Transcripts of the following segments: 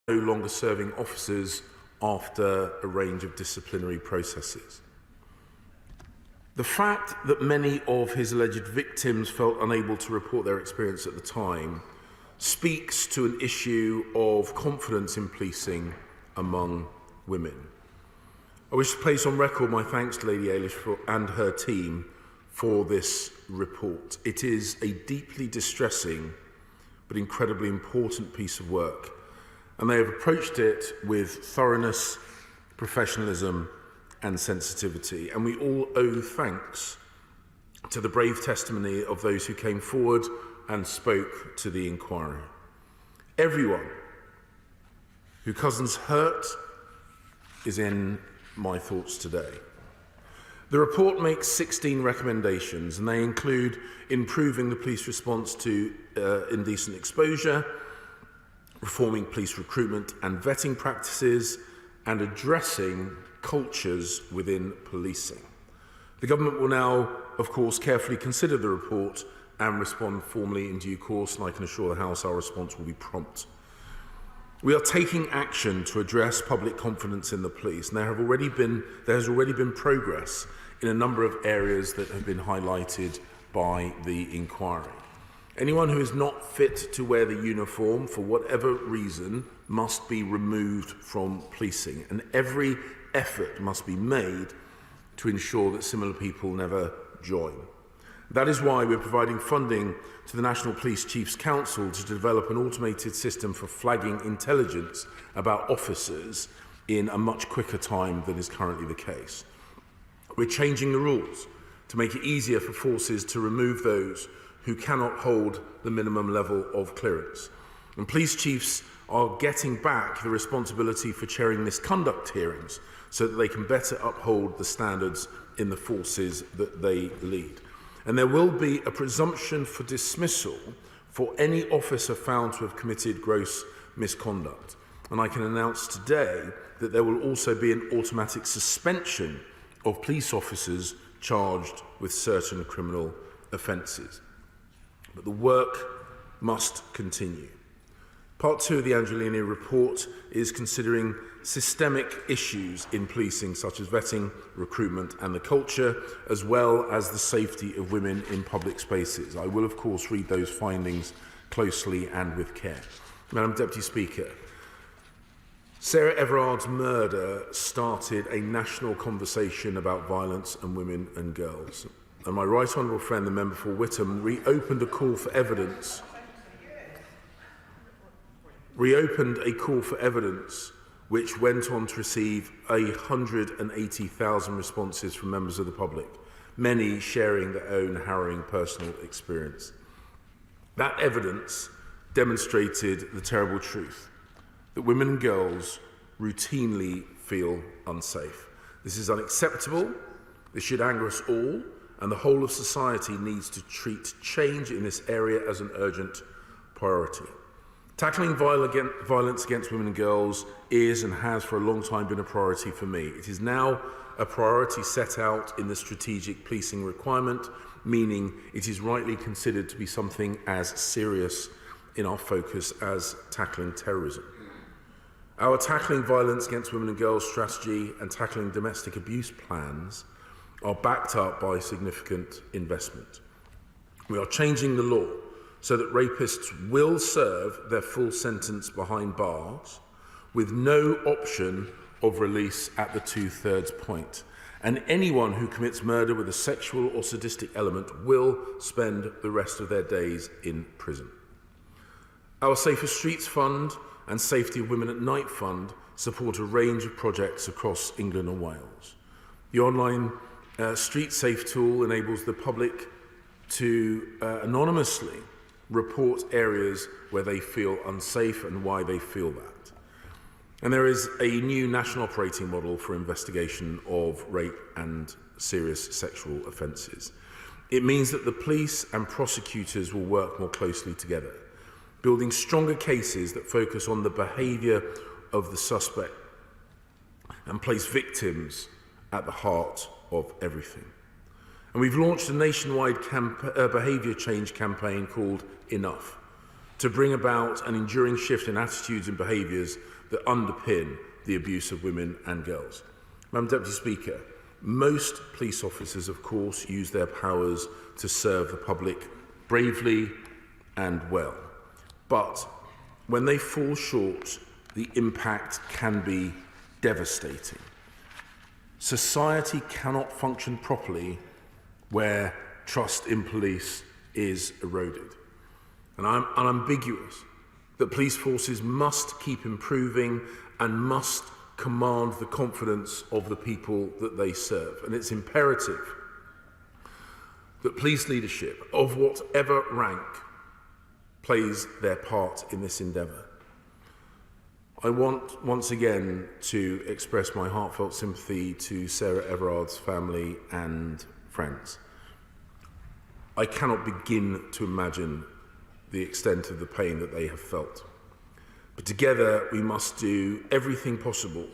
no longer serving officers after a range of disciplinary processes. The fact that many of his alleged victims felt unable to report their experience at the time speaks to an issue of confidence in policing among women. I wish to place on record my thanks to Lady Eilish and her team for this report. It is a deeply distressing but incredibly important piece of work, and they have approached it with thoroughness, professionalism and sensitivity, and we all owe thanks to the brave testimony of those who came forward and spoke to the inquiry. Everyone who Couzens hurt is in my thoughts today. The report makes 16 recommendations, and they include improving the police response to indecent exposure, reforming police recruitment and vetting practices, and addressing cultures within policing. The government will now, of course, carefully consider the report and respond formally in due course, and I can assure the House our response will be prompt. We are taking action to address public confidence in the police, and there has already been progress in a number of areas that have been highlighted by the inquiry. Anyone who is not fit to wear the uniform for whatever reason must be removed from policing, and every effort must be made to ensure that similar people never join. That is why we're providing funding to the National Police Chiefs Council to develop an automated system for flagging intelligence about officers in a much quicker time than is currently the case. We're changing the rules to make it easier for forces to remove those who cannot hold the minimum level of clearance. And police chiefs are getting back the responsibility for chairing misconduct hearings so that they can better uphold the standards in the forces that they lead. And there will be a presumption for dismissal for any officer found to have committed gross misconduct. And I can announce today that there will also be an automatic suspension of police officers charged with certain criminal offences. But the work must continue. Part 2 of the Angelini report is considering systemic issues in policing, such as vetting, recruitment and the culture, as well as the safety of women in public spaces. I will, of course, read those findings closely and with care. Madam Deputy Speaker, Sarah Everard's murder started a national conversation about violence and women and girls. And my right honourable friend, the member for Witham, reopened a call for evidence which went on to receive 180,000 responses from members of the public, many sharing their own harrowing personal experience. That evidence demonstrated the terrible truth that women and girls routinely feel unsafe. This is unacceptable. This should anger us all, and the whole of society needs to treat change in this area as an urgent priority. Tackling violence against women and girls is and has for a long time been a priority for me. It is now a priority set out in the strategic policing requirement, meaning it is rightly considered to be something as serious in our focus as tackling terrorism. Our tackling violence against women and girls strategy and tackling domestic abuse plans are backed up by significant investment. We are changing the law so that rapists will serve their full sentence behind bars with no option of release at the 2/3 point. And anyone who commits murder with a sexual or sadistic element will spend the rest of their days in prison. Our Safer Streets Fund and Safety of Women at Night Fund support a range of projects across England and Wales. The online Street Safe tool enables the public to anonymously report areas where they feel unsafe and why they feel that. And there is a new national operating model for investigation of rape and serious sexual offences. It means that the police and prosecutors will work more closely together, building stronger cases that focus on the behaviour of the suspect and place victims at the heart of everything. And we've launched a nationwide behaviour change campaign called Enough, to bring about an enduring shift in attitudes and behaviours that underpin the abuse of women and girls. Madam Deputy Speaker, most police officers, of course, use their powers to serve the public bravely and well. But when they fall short, the impact can be devastating. Society cannot function properly where trust in police is eroded. And I'm unambiguous that police forces must keep improving and must command the confidence of the people that they serve. And it's imperative that police leadership, of whatever rank, plays their part in this endeavour. I want once again to express my heartfelt sympathy to Sarah Everard's family and friends. I cannot begin to imagine the extent of the pain that they have felt. But together we must do everything possible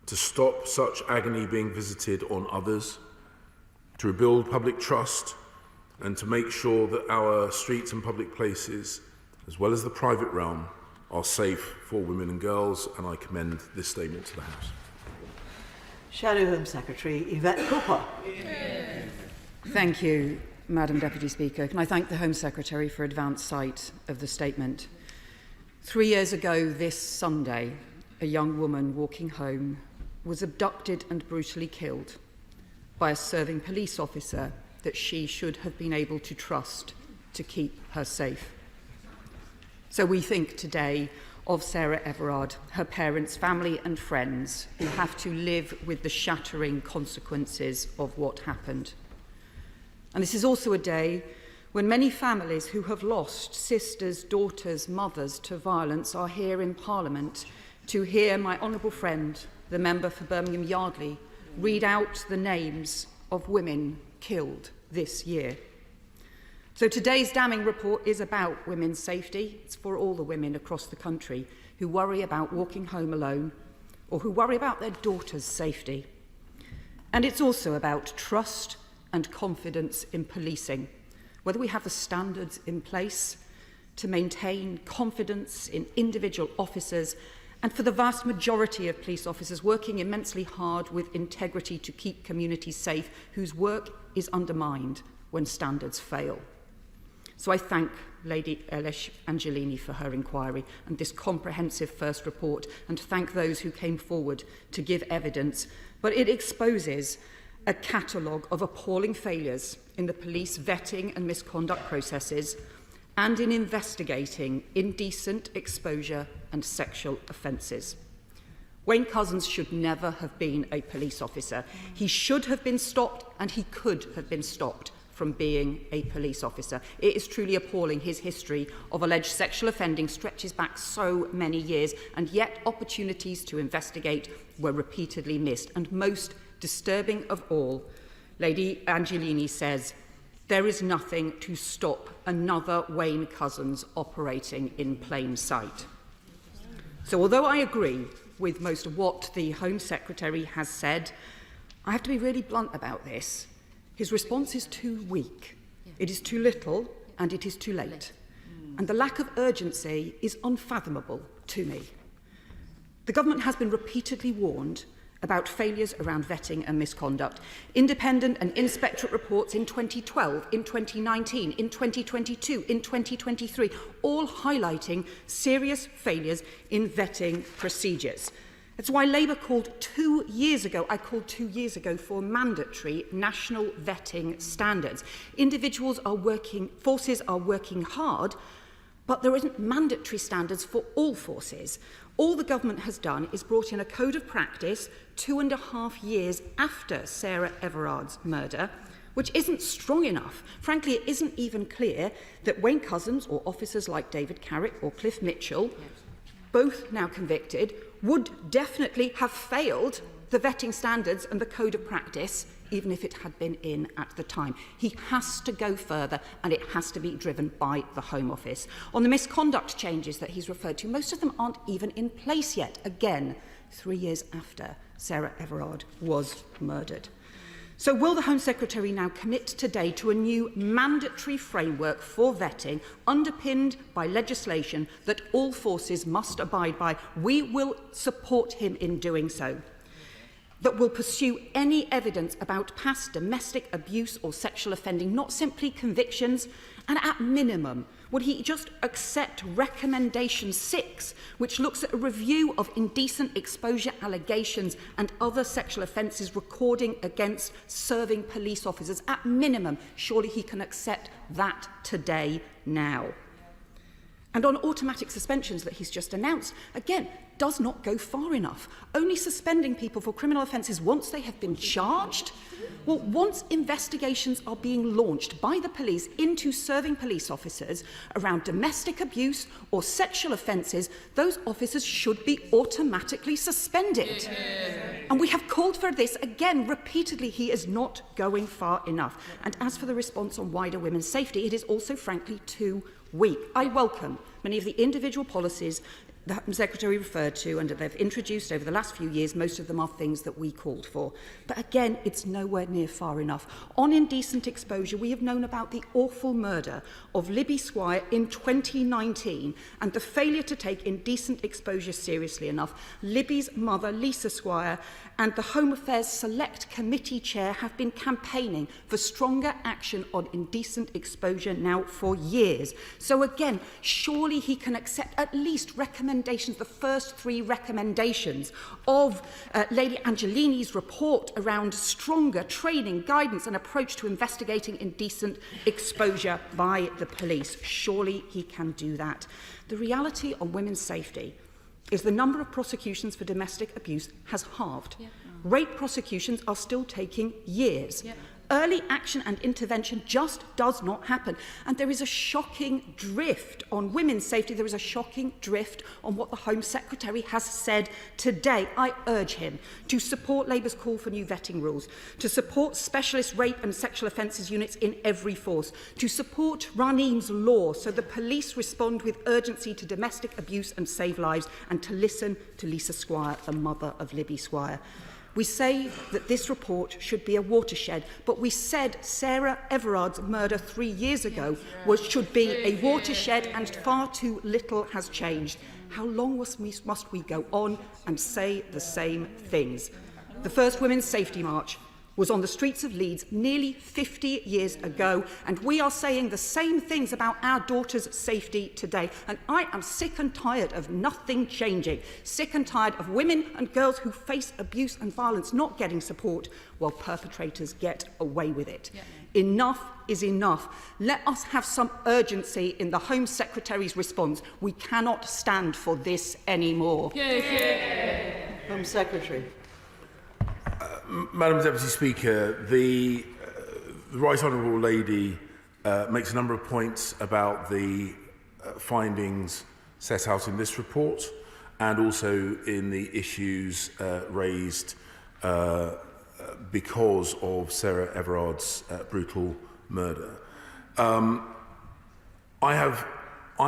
to stop such agony being visited on others, to rebuild public trust, and to make sure that our streets and public places, as well as the private realm, are safe for women and girls, and I commend this statement to the House. Shadow Home Secretary Yvette Cooper. Thank you, Madam Deputy Speaker. Can I thank the Home Secretary for advance sight of the statement? 3 years ago this Sunday, a young woman walking home was abducted and brutally killed by a serving police officer that she should have been able to trust to keep her safe. So we think today of Sarah Everard, her parents, family and friends who have to live with the shattering consequences of what happened. And this is also a day when many families who have lost sisters, daughters, mothers to violence are here in Parliament to hear my honourable friend, the member for Birmingham Yardley, read out the names of women killed this year. So today's damning report is about women's safety. It's for all the women across the country who worry about walking home alone or who worry about their daughter's safety. And it's also about trust and confidence in policing, whether we have the standards in place to maintain confidence in individual officers and for the vast majority of police officers working immensely hard with integrity to keep communities safe, whose work is undermined when standards fail. So I thank Lady Elish Angelini for her inquiry and this comprehensive first report, and thank those who came forward to give evidence, but it exposes a catalogue of appalling failures in the police vetting and misconduct processes and in investigating indecent exposure and sexual offences. Wayne Couzens should never have been a police officer. He should have been stopped, and he could have been stopped from being a police officer. It is truly appalling. His history of alleged sexual offending stretches back so many years, and yet opportunities to investigate were repeatedly missed. And most disturbing of all, Lady Angelini says, there is nothing to stop another Wayne Couzens operating in plain sight. So although I agree with most of what the Home Secretary has said, I have to be really blunt about this. His response is too weak. It is too little, and it is too late. And the lack of urgency is unfathomable to me. The government has been repeatedly warned about failures around vetting and misconduct. Independent and inspectorate reports in 2012, in 2019, in 2022, in 2023, all highlighting serious failures in vetting procedures. That's why Labour called 2 years ago, I called 2 years ago for mandatory national vetting standards. Forces are working hard, but there isn't mandatory standards for all forces. All the government has done is brought in a code of practice 2.5 years after Sarah Everard's murder, which isn't strong enough. Frankly, it isn't even clear that Wayne Couzens or officers like David Carrick or Cliff Mitchell, both now convicted, would definitely have failed the vetting standards and the code of practice, even if it had been in at the time. He has to go further, and it has to be driven by the Home Office. On the misconduct changes that he's referred to, most of them aren't even in place yet, again, 3 years after Sarah Everard was murdered. So will the Home Secretary now commit today to a new mandatory framework for vetting underpinned by legislation that all forces must abide by? We will support him in doing so. That will pursue any evidence about past domestic abuse or sexual offending, not simply convictions, and at minimum, would he just accept recommendation 6, which looks at a review of indecent exposure allegations and other sexual offences recording against serving police officers? At minimum, surely he can accept that today, now. And on automatic suspensions that he's just announced, again, does not go far enough. Only suspending people for criminal offences once they have been charged? Well, once investigations are being launched by the police into serving police officers around domestic abuse or sexual offences, those officers should be automatically suspended. And we have called for this again repeatedly. He is not going far enough. And as for the response on wider women's safety, it is also frankly too weak. I welcome many of the individual policies the Home Secretary referred to and that they've introduced over the last few years. Most of them are things that we called for. But again, it's nowhere near far enough. On indecent exposure, we have known about the awful murder of Libby Squire in 2019 and the failure to take indecent exposure seriously enough. Libby's mother, Lisa Squire, and the Home Affairs Select Committee Chair have been campaigning for stronger action on indecent exposure now for years. So again, surely he can accept at least recommendations, the first 3 recommendations of Lady Angelini's report around stronger training, guidance and approach to investigating indecent exposure by the police. Surely he can do that. The reality on women's safety is the number of prosecutions for domestic abuse has halved. Rape prosecutions are still taking years. Early action and intervention just does not happen. And there is a shocking drift on women's safety. There is a shocking drift on what the Home Secretary has said today. I urge him to support Labour's call for new vetting rules, to support specialist rape and sexual offences units in every force, to support Raneem's law so the police respond with urgency to domestic abuse and save lives, and to listen to Lisa Squire, the mother of Libby Squire. We say that this report should be a watershed, but we said Sarah Everard's murder 3 years ago should be a watershed, and far too little has changed. How long must we go on and say the same things? The first Women's Safety March was on the streets of Leeds nearly 50 years ago, and we are saying the same things about our daughters' safety today. And I am sick and tired of nothing changing, sick and tired of women and girls who face abuse and violence not getting support while perpetrators get away with it. Enough is enough. Let us have some urgency in the Home Secretary's response. We cannot stand for this anymore. Home Secretary. Madam Deputy Speaker, the Right Honourable Lady makes a number of points about the findings set out in this report and also in the issues raised because of Sarah Everard's brutal murder. I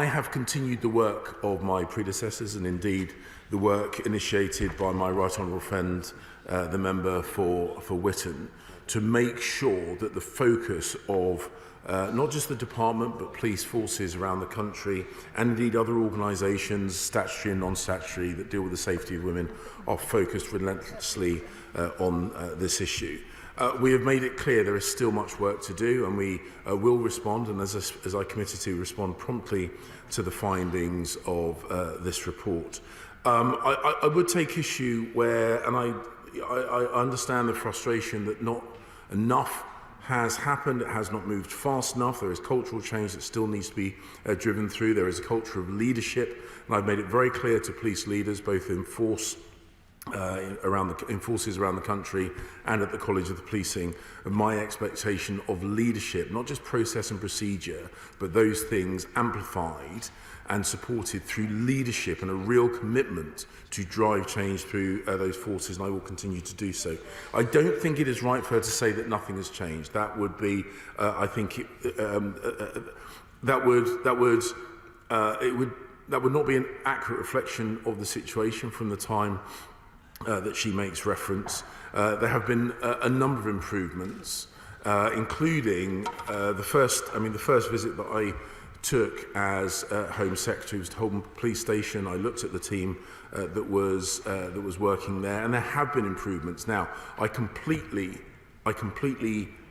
have continued the work of my predecessors and indeed the work initiated by my Right Honourable friend, the member for Whitton, to make sure that the focus of not just the department but police forces around the country and indeed other organisations, statutory and non-statutory, that deal with the safety of women are focused relentlessly on this issue. We have made it clear there is still much work to do, and we will respond, and as I committed to, respond promptly to the findings of this report. I would take issue where, and I understand the frustration that not enough has happened, it has not moved fast enough, there is cultural change that still needs to be driven through, there is a culture of leadership, and I've made it very clear to police leaders, both in force, in forces around the country and at the College of the Policing, of my expectation of leadership, not just process and procedure, but those things amplified and supported through leadership and a real commitment to drive change through those forces, and I will continue to do so. I don't think it is right for her to say that nothing has changed. That would be, I think, that would not be an accurate reflection of the situation from the time that she makes reference, there have been a number of improvements, including the first visit that I took as Home Secretary was to Holborn Police Station. I looked at the team that was working there, and there have been improvements. Now, I completely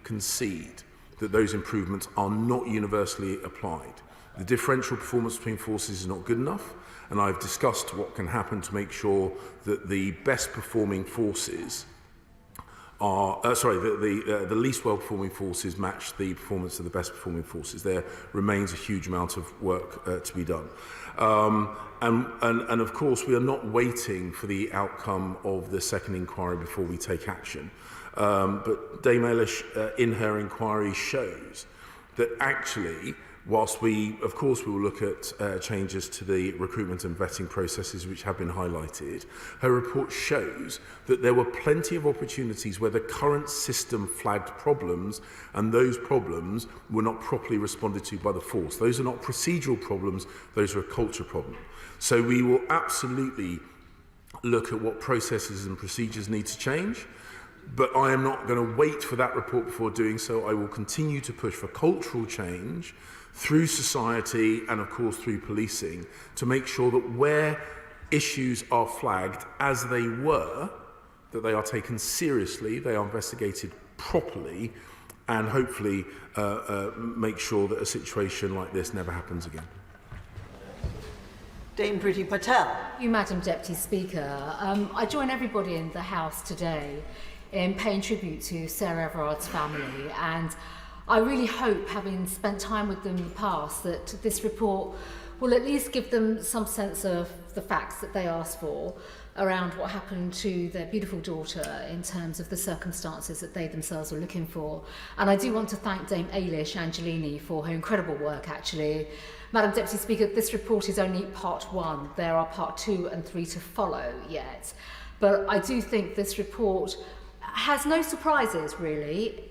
concede that those improvements are not universally applied. The differential performance between forces is not good enough, and I've discussed what can happen to make sure that the best performing forces are, the least well performing forces match the performance of the best performing forces. There remains a huge amount of work to be done. And of course, we are not waiting for the outcome of the second inquiry before we take action. But Dame Eilish, in her inquiry, shows that actually, whilst we will look at changes to the recruitment and vetting processes which have been highlighted, her report shows that there were plenty of opportunities where the current system flagged problems, and those problems were not properly responded to by the force. Those are not procedural problems, those are a culture problem. So we will absolutely look at what processes and procedures need to change. But I am not going to wait for that report before doing so. I will continue to push for cultural change through society and, of course, through policing to make sure that where issues are flagged as they were, that they are taken seriously, they are investigated properly, and hopefully make sure that a situation like this never happens again. Dame Priti Patel. Thank you, Madam Deputy Speaker. I join everybody in the House today in paying tribute to Sarah Everard's family, and I really hope, having spent time with them in the past, that this report will at least give them some sense of the facts that they asked for around what happened to their beautiful daughter in terms of the circumstances that they themselves were looking for. And I do want to thank Dame Eilish Angelini for her incredible work, actually. Madam Deputy Speaker, this report is only part 1. There are part 2 and 3 to follow yet. But I do think this report has no surprises, really,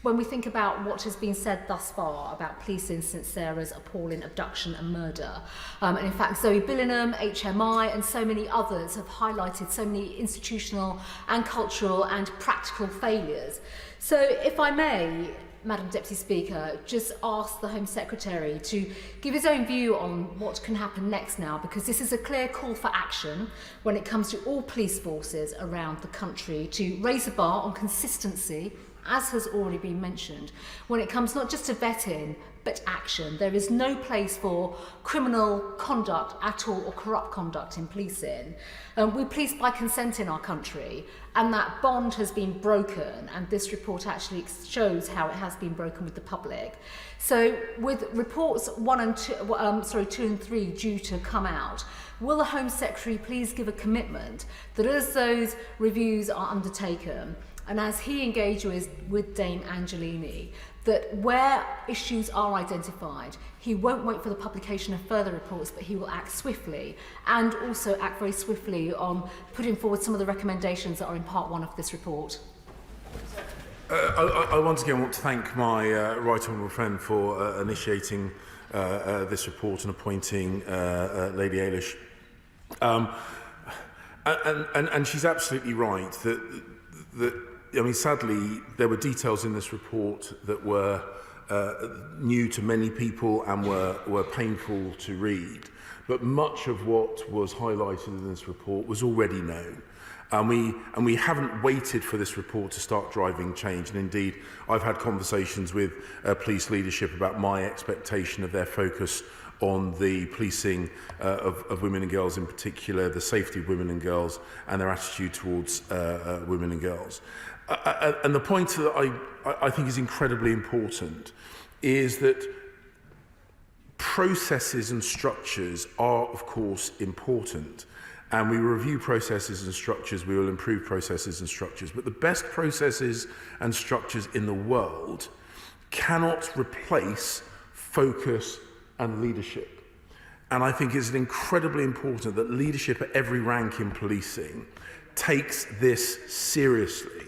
when we think about what has been said thus far about policing since Sarah's appalling abduction and murder. And in fact, Zoe Billingham, HMI, and so many others have highlighted so many institutional and cultural and practical failures. So if I may, Madam Deputy Speaker, just ask the Home Secretary to give his own view on what can happen next now, because this is a clear call for action when it comes to all police forces around the country to raise the bar on consistency, as has already been mentioned, when it comes not just to vetting, but action. There is no place for criminal conduct at all, or corrupt conduct in policing. We police by consent in our country, and that bond has been broken, and this report actually shows how it has been broken with the public. So with reports 2 and 3 due to come out, will the Home Secretary please give a commitment that as those reviews are undertaken, and as he engages with Dame Angelini, that where issues are identified, he won't wait for the publication of further reports, but he will act swiftly, and also act very swiftly on putting forward some of the recommendations that are in part 1 of this report. I once again want to thank my right honourable friend for initiating this report and appointing Lady Eilish. And she's absolutely right that I mean, sadly, there were details in this report that were new to many people and were painful to read. But much of what was highlighted in this report was already known. And we haven't waited for this report to start driving change. And indeed, I've had conversations with police leadership about my expectation of their focus on the policing of women and girls, in particular, the safety of women and girls, and their attitude towards women and girls. And the point that I think is incredibly important is that processes and structures are, of course, important. And we review processes and structures, we will improve processes and structures. But the best processes and structures in the world cannot replace focus and leadership. And I think it's incredibly important that leadership at every rank in policing takes this seriously.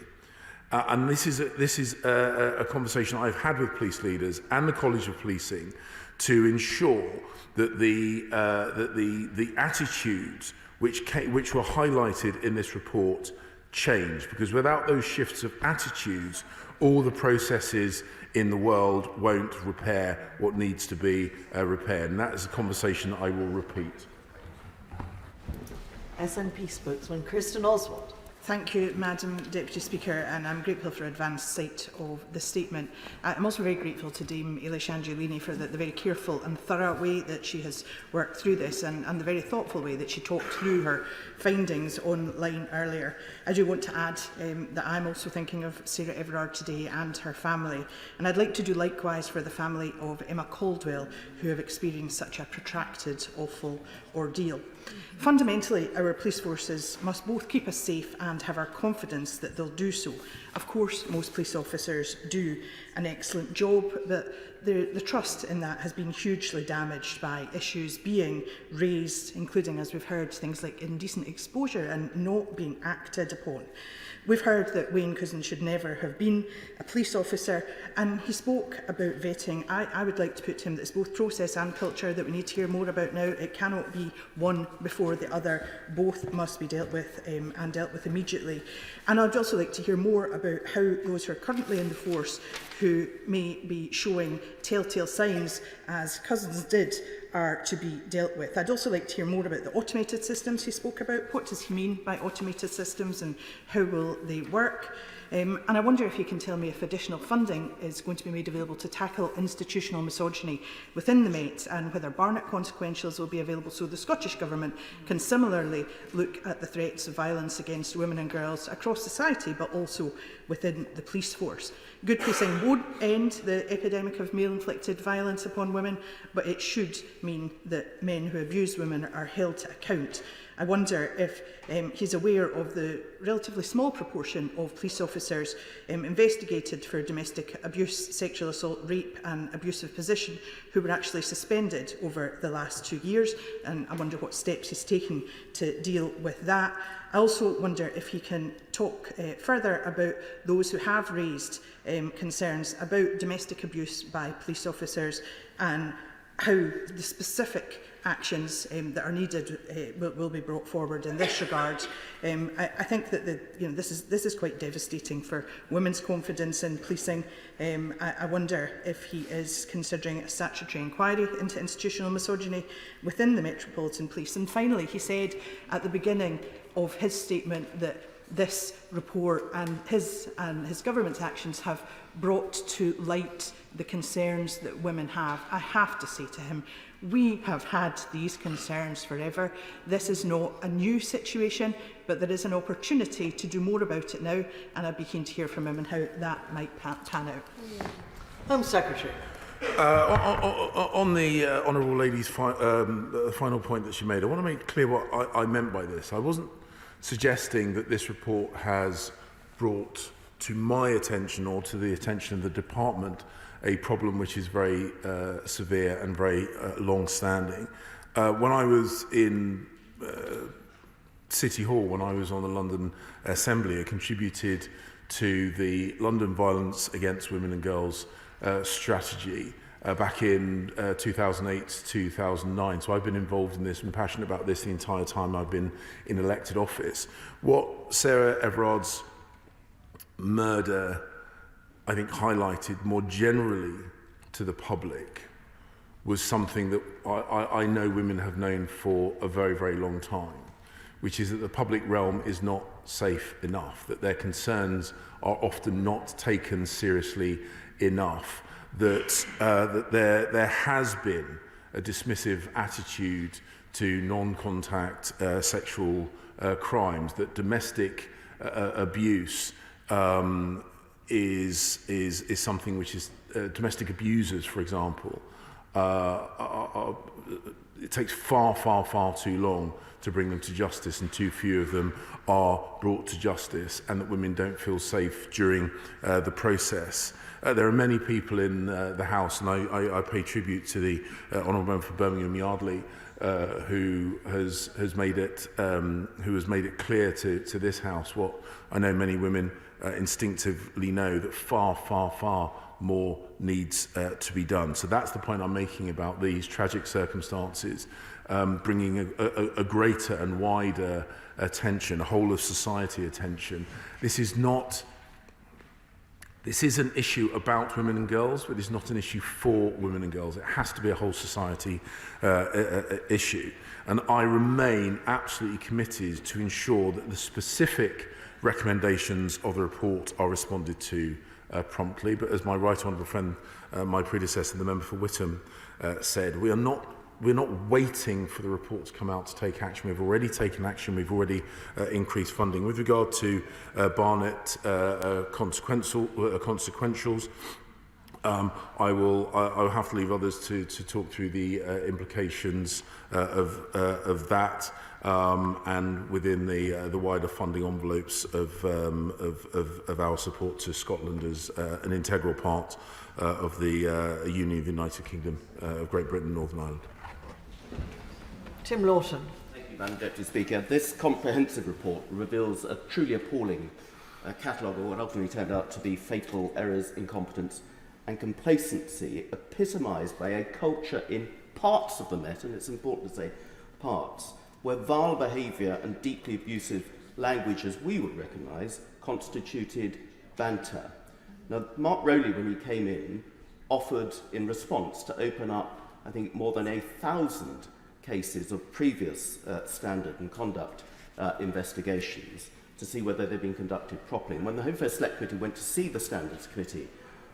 And this is a conversation I've had with police leaders and the College of Policing to ensure that the attitudes which were highlighted in this report change, because without those shifts of attitudes, all the processes in the world won't repair what needs to be repaired. And that is a conversation that I will repeat. SNP spokesman Kristen Oswald. Thank you, Madam Deputy Speaker, and I'm grateful for advanced sight of the statement. I'm also very grateful to Dame Eilish Angelini for the very careful and thorough way that she has worked through this, and the very thoughtful way that she talked through her findings online earlier. I do want to add that I'm also thinking of Sarah Everard today and her family, and I'd like to do likewise for the family of Emma Caldwell, who have experienced such a protracted, awful ordeal. Fundamentally, our police forces must both keep us safe and have our confidence that they'll do so. Of course, most police officers do an excellent job, but the trust in that has been hugely damaged by issues being raised, including, as we've heard, things like indecent exposure and not being acted upon. We've heard that Wayne Couzens should never have been a police officer, and he spoke about vetting. I would like to put to him that it's both process and culture that we need to hear more about now. It cannot be one before the other. Both must be dealt with and dealt with immediately. And I'd also like to hear more about how those who are currently in the force who may be showing telltale signs, as Couzens did, are to be dealt with. I'd also like to hear more about the automated systems he spoke about. What does he mean by automated systems and how will they work? And I wonder if you can tell me if additional funding is going to be made available to tackle institutional misogyny within the Met, and whether Barnett consequentials will be available so the Scottish Government can similarly look at the threats of violence against women and girls across society, but also within the police force. Good policing won't end the epidemic of male-inflicted violence upon women, but it should mean that men who abuse women are held to account. I wonder if he's aware of the relatively small proportion of police officers investigated for domestic abuse, sexual assault, rape and abusive position who were actually suspended over the last 2 years, and I wonder what steps he's taking to deal with that. I also wonder if he can talk further about those who have raised concerns about domestic abuse by police officers and how the specific actions that are needed will be brought forward in this regard. I think that this is quite devastating for women's confidence in policing. I wonder if he is considering a statutory inquiry into institutional misogyny within the Metropolitan Police. And finally, he said at the beginning of his statement that this report and his government's actions have brought to light the concerns that women have. I have to say to him, we have had these concerns forever. This is not a new situation, but there is an opportunity to do more about it now, and I'd be keen to hear from him and how that might pan out. Home Secretary. On the Honourable Lady's final point that she made, I want to make clear what I meant by this. I wasn't suggesting that this report has brought to my attention or to the attention of the department a problem which is very severe and very long-standing. When I was in City Hall, when I was on the London Assembly, I contributed to the London Violence Against Women and Girls strategy back in 2008 to 2009. So I've been involved in this and passionate about this the entire time I've been in elected office. What Sarah Everard's murder, I think, highlighted more generally to the public was something that I know women have known for a very, very long time, which is that the public realm is not safe enough, that their concerns are often not taken seriously enough, that there has been a dismissive attitude to non-contact sexual crimes, that domestic abuse is something which is domestic abusers, for example, it takes far too long to bring them to justice, and too few of them are brought to justice, and that women don't feel safe during the process. There are many people in the House, and I pay tribute to the Honourable Member for Birmingham Yardley, who has made it clear to this House what I know many women instinctively know, that far more needs to be done. So that's the point I'm making about these tragic circumstances, bringing a greater and wider attention, a whole of society attention. This is an issue about women and girls, but it's not an issue for women and girls. It has to be a whole society issue. And I remain absolutely committed to ensure that the specific recommendations of the report are responded to promptly. But as my right honourable friend, my predecessor, the member for Whittam, said, we're not waiting for the report to come out to take action. We've already taken action. We've already increased funding. With regard to Barnet consequentials, I'll have to leave others to talk through the implications of that and within the wider funding envelopes of our support to Scotland as an integral part of the Union of the United Kingdom of Great Britain and Northern Ireland. Tim Lawton. Thank you, Madam Deputy Speaker. This comprehensive report reveals a truly appalling catalogue of what ultimately turned out to be fatal errors, incompetence and complacency, epitomised by a culture in parts of the Met, and it's important to say parts, where vile behaviour and deeply abusive language, as we would recognise, constituted banter. Now, Mark Rowley, when he came in, offered in response to open up, I think, more than 1,000 cases of previous standard and conduct investigations to see whether they'd been conducted properly. And when the Home Affairs Select Committee went to see the Standards Committee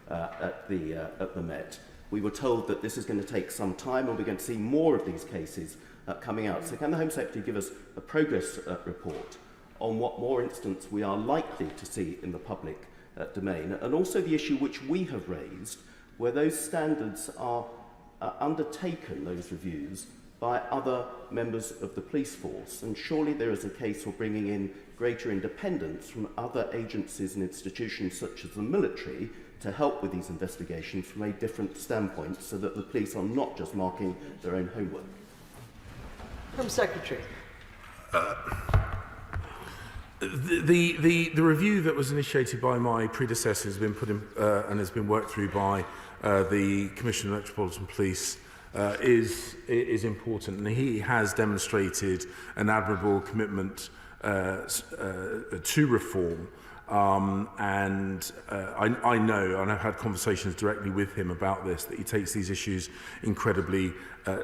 at the Met, we were told that this is going to take some time and we're going to see more of these cases coming out. So can the Home Secretary give us a progress report on what more instances we are likely to see in the public domain, and also the issue which we have raised, where those standards are undertaken, those reviews, by other members of the police force. And surely there is a case for bringing in greater independence from other agencies and institutions such as the military to help with these investigations from a different standpoint, so that the police are not just marking their own homework. Home Secretary. The review that was initiated by my predecessor has been put in and has been worked through by the Commissioner of Metropolitan Police is important, and he has demonstrated an admirable commitment to reform. I know, and I've had conversations directly with him about this, that he takes these issues incredibly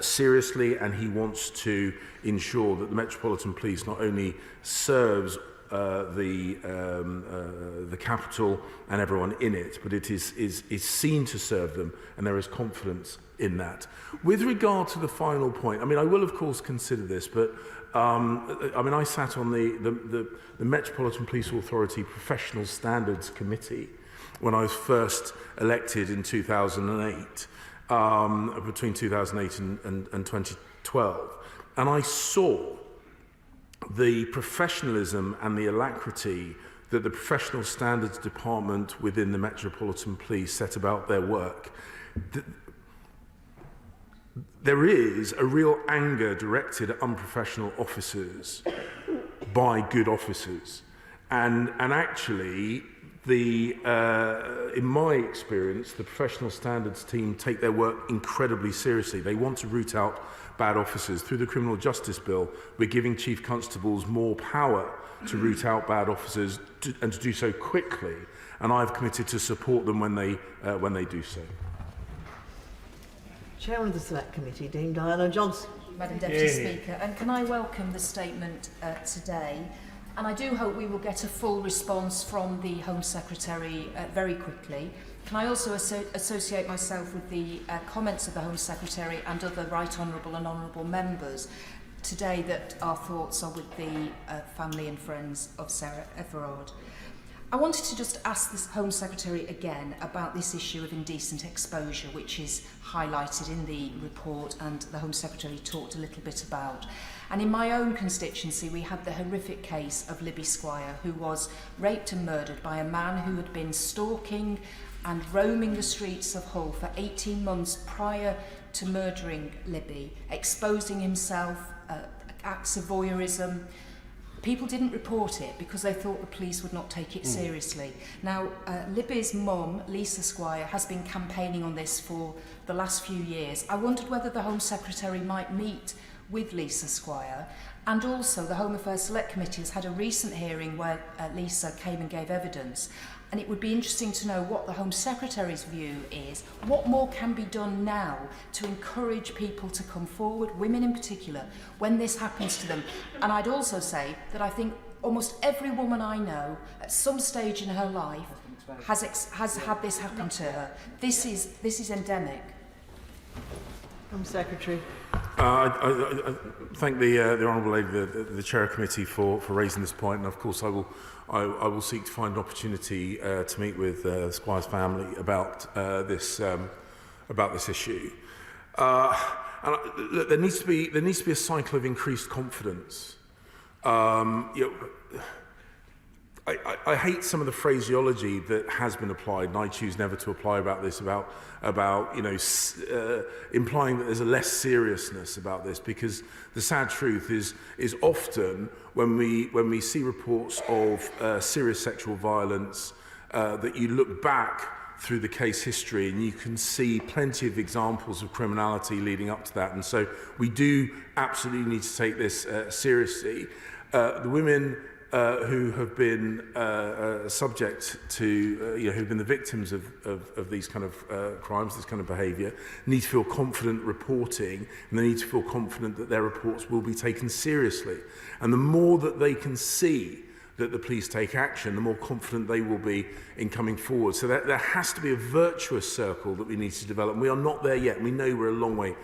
seriously, and he wants to ensure that the Metropolitan Police not only serves the capital and everyone in it, but it is seen to serve them, and there is confidence in that. With regard to the final point, I mean, I will of course consider this, but I sat on the Metropolitan Police Authority Professional Standards Committee when I was first elected in 2008, between 2008 and 2012, and I saw the professionalism and the alacrity that the Professional Standards Department within the Metropolitan Police set about their work. There is a real anger directed at unprofessional officers by good officers. And actually, in my experience, the professional standards team take their work incredibly seriously. They want to root out bad officers. Through the Criminal Justice Bill, we're giving chief constables more power to root out bad officers and to do so quickly. And I've committed to support them when they do so. Chairman of the Select Committee, Dame Diana Johnson. Madam Deputy Speaker, and can I welcome the statement today, and I do hope we will get a full response from the Home Secretary very quickly. Can I also associate myself with the comments of the Home Secretary and other Right Honourable and Honourable members today that our thoughts are with the family and friends of Sarah Everard. I wanted to just ask the Home Secretary again about this issue of indecent exposure, which is highlighted in the report and the Home Secretary talked a little bit about. And in my own constituency, we had the horrific case of Libby Squire, who was raped and murdered by a man who had been stalking and roaming the streets of Hull for 18 months prior to murdering Libby, exposing himself, acts of voyeurism. People didn't report it because they thought the police would not take it seriously. Now, Libby's mum, Lisa Squire, has been campaigning on this for the last few years. I wondered whether the Home Secretary might meet with Lisa Squire, and also the Home Affairs Select Committee has had a recent hearing where Lisa came and gave evidence. And it would be interesting to know what the Home Secretary's view is. What more can be done now to encourage people to come forward, women in particular, when this happens to them? And I'd also say that I think almost every woman I know at some stage in her life has had this happen to her. This is endemic. Home Secretary. I thank the Honourable Lady, the Chair of Committee, for raising this point, and of course I will seek to find an opportunity to meet with the Squire's family about this issue. Look, there needs to be a cycle of increased confidence. I hate some of the phraseology that has been applied, and I choose never to apply about this, about implying that there's a less seriousness about this, because the sad truth is often when we see reports of serious sexual violence, that you look back through the case history and you can see plenty of examples of criminality leading up to that, and so we do absolutely need to take this seriously. The women who have been subject to, who've been the victims of these kind of crimes, this kind of behaviour, need to feel confident reporting, and they need to feel confident that their reports will be taken seriously. And the more that they can see that the police take action, the more confident they will be in coming forward. So there has to be a virtuous circle that we need to develop. And we are not there yet. We know we're a long way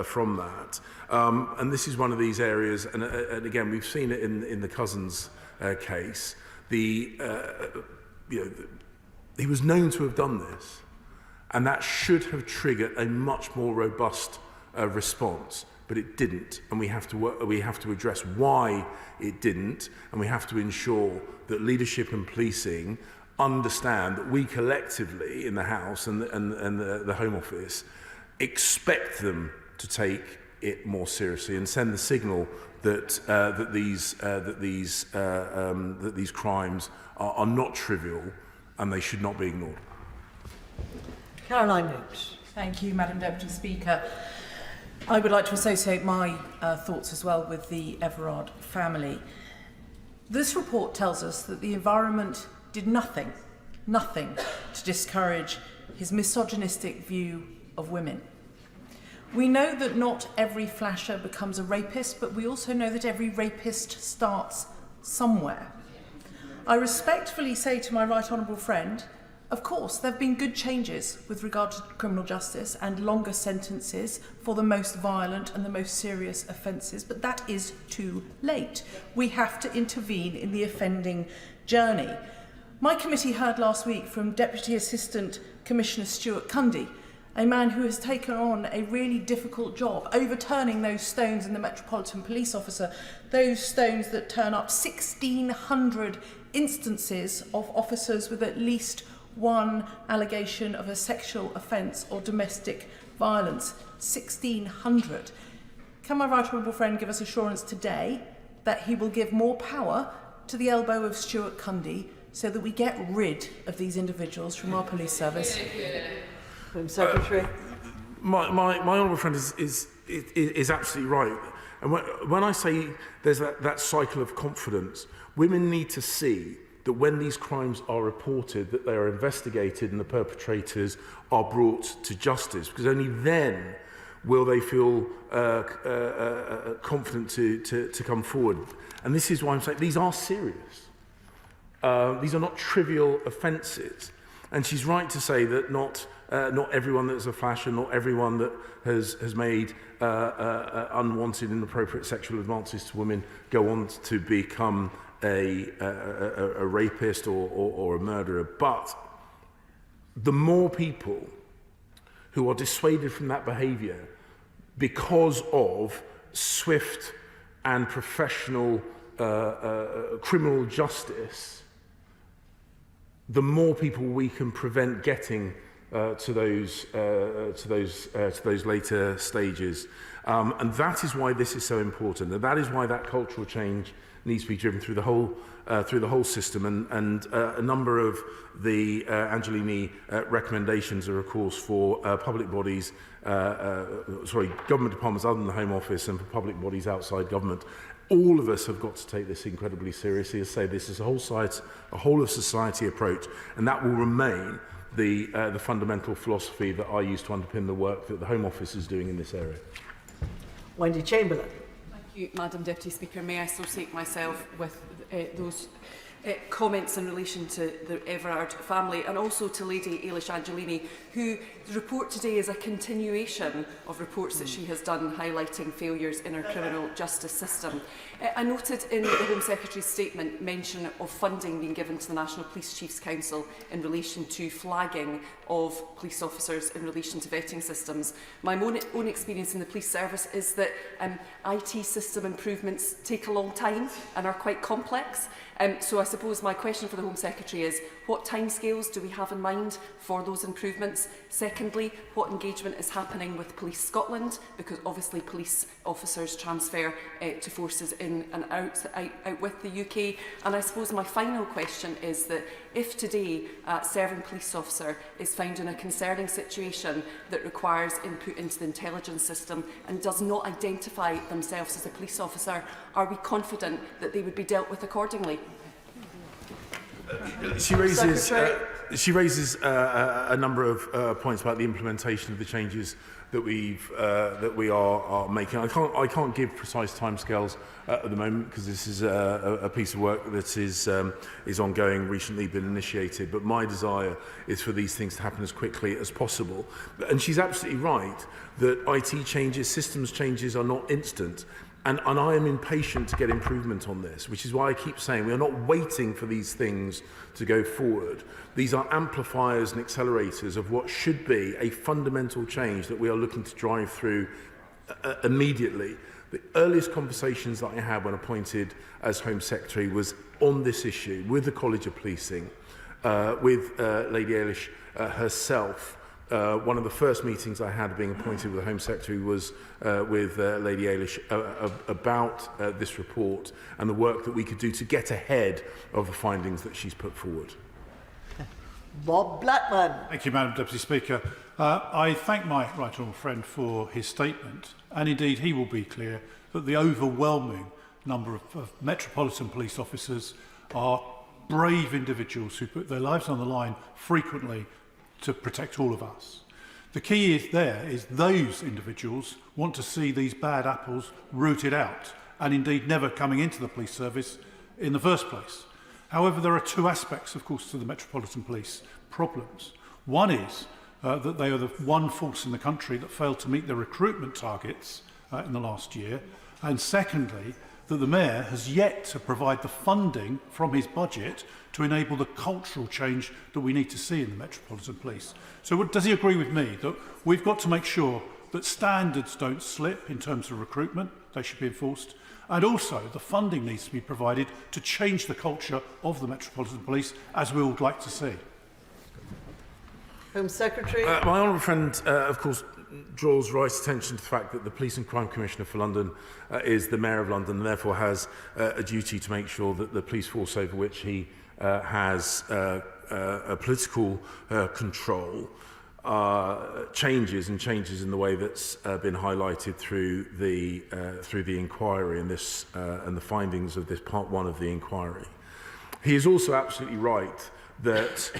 from that. And this is one of these areas, and again, we've seen it in the Couzens case. He was known to have done this, and that should have triggered a much more robust response, but it didn't, and we have to address why it didn't, and we have to ensure that leadership and policing understand that we collectively in the House and the Home Office expect them to take it more seriously and send the signal that these crimes are not trivial and they should not be ignored. Caroline Nooks. Thank you, Madam Deputy Speaker. I would like to associate my thoughts as well with the Everard family. This report tells us that the environment did nothing to discourage his misogynistic view of women. We know that not every flasher becomes a rapist, but we also know that every rapist starts somewhere. I respectfully say to my right honourable friend, of course, there have been good changes with regard to criminal justice and longer sentences for the most violent and the most serious offences, but that is too late. We have to intervene in the offending journey. My committee heard last week from Deputy Assistant Commissioner Stuart Cundy, a man who has taken on a really difficult job, overturning those stones in the Metropolitan Police Officer, those stones that turn up 1,600 instances of officers with at least one allegation of a sexual offence or domestic violence. 1,600. Can my right honourable friend give us assurance today that he will give more power to the elbow of Stuart Cundy so that we get rid of these individuals from our police service? Home Secretary. My honourable friend is absolutely right. And when I say there's that cycle of confidence, women need to see that when these crimes are reported, that they are investigated and the perpetrators are brought to justice, because only then will they feel confident to come forward. And this is why I'm saying these are serious. These are not trivial offences. And she's right to say that not everyone that's a flasher, not everyone that has made unwanted, inappropriate sexual advances to women go on to become a rapist or a murderer. But the more people who are dissuaded from that behaviour because of swift and professional criminal justice, the more people we can prevent getting to those later stages. And that is why this is so important, and that is why that cultural change needs to be driven through the whole system. And a number of the Angelini recommendations are, of course, for public bodies, government departments other than the Home Office, and for public bodies outside government. All of us have got to take this incredibly seriously. As I say, this is a whole of society approach, and that will remain the fundamental philosophy that I use to underpin the work that the Home Office is doing in this area. Wendy Chamberlain. Thank you, Madam Deputy Speaker. May I associate myself with those comments in relation to the Everard family, and also to Lady Eilish Angelini, whose report today is a continuation of reports that she has done highlighting failures in our criminal justice system. I noted in the Home Secretary's statement mention of funding being given to the National Police Chiefs Council in relation to flagging of police officers in relation to vetting systems. My own experience in the police service is that IT system improvements take a long time and are quite complex. So I suppose my question for the Home Secretary is, what timescales do we have in mind for those improvements? Secondly, what engagement is happening with Police Scotland? Because obviously police officers transfer to forces in and out with the UK. And I suppose my final question is that if today a serving police officer is found in a concerning situation that requires input into the intelligence system and does not identify themselves as a police officer, are we confident that they would be dealt with accordingly? She raises a number of points about the implementation of the changes that we are making. I can't give precise timescales at the moment because this is a piece of work that is ongoing, recently been initiated. But my desire is for these things to happen as quickly as possible. And she's absolutely right that IT changes, systems changes are not instant. And I am impatient to get improvement on this, which is why I keep saying we are not waiting for these things to go forward. These are amplifiers and accelerators of what should be a fundamental change that we are looking to drive through immediately. The earliest conversations that I had when appointed as Home Secretary was on this issue with the College of Policing, with Lady Eilish herself. One of the first meetings I had being appointed with the Home Secretary was with Lady Eilish about this report and the work that we could do to get ahead of the findings that she's put forward. Bob Blackman. Thank you, Madam Deputy Speaker. I thank my right honourable friend for his statement, and indeed he will be clear that the overwhelming number of Metropolitan Police officers are brave individuals who put their lives on the line frequently to protect all of us. The key is those individuals want to see these bad apples rooted out and indeed never coming into the police service in the first place. However, there are two aspects, of course, to the Metropolitan Police problems. One is that they are the one force in the country that failed to meet their recruitment targets in the last year. And secondly, that the Mayor has yet to provide the funding from his budget to enable the cultural change that we need to see in the Metropolitan Police. So does he agree with me that we've got to make sure that standards don't slip in terms of recruitment, they should be enforced, and also the funding needs to be provided to change the culture of the Metropolitan Police, as we would like to see? Home Secretary. My honourable friend, of course, draws right attention to the fact that the Police and Crime Commissioner for London is the Mayor of London and therefore has a duty to make sure that the police force over which he has a political control changes in the way that's been highlighted through the inquiry and the findings of this part one of the inquiry. He is also absolutely right that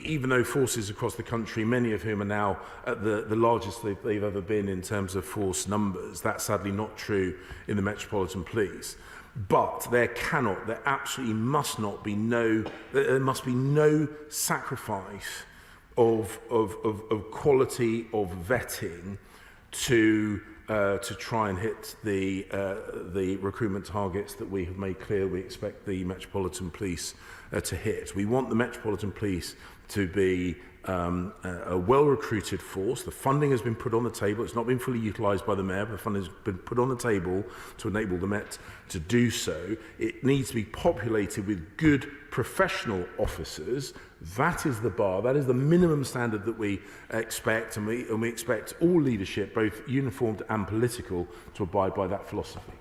even though forces across the country, many of whom are now at the largest they've ever been in terms of force numbers, that's sadly not true in the Metropolitan Police. But there absolutely must be no sacrifice of quality of vetting to try and hit the recruitment targets that we have made clear we expect the Metropolitan Police to hit. We want the Metropolitan Police to be a well-recruited force. The funding has been put on the table. It's not been fully utilised by the Mayor, but the funding has been put on the table to enable the Met to do so. It needs to be populated with good professional officers. That is the bar. That is the minimum standard that we expect, and we expect all leadership, both uniformed and political, to abide by that philosophy.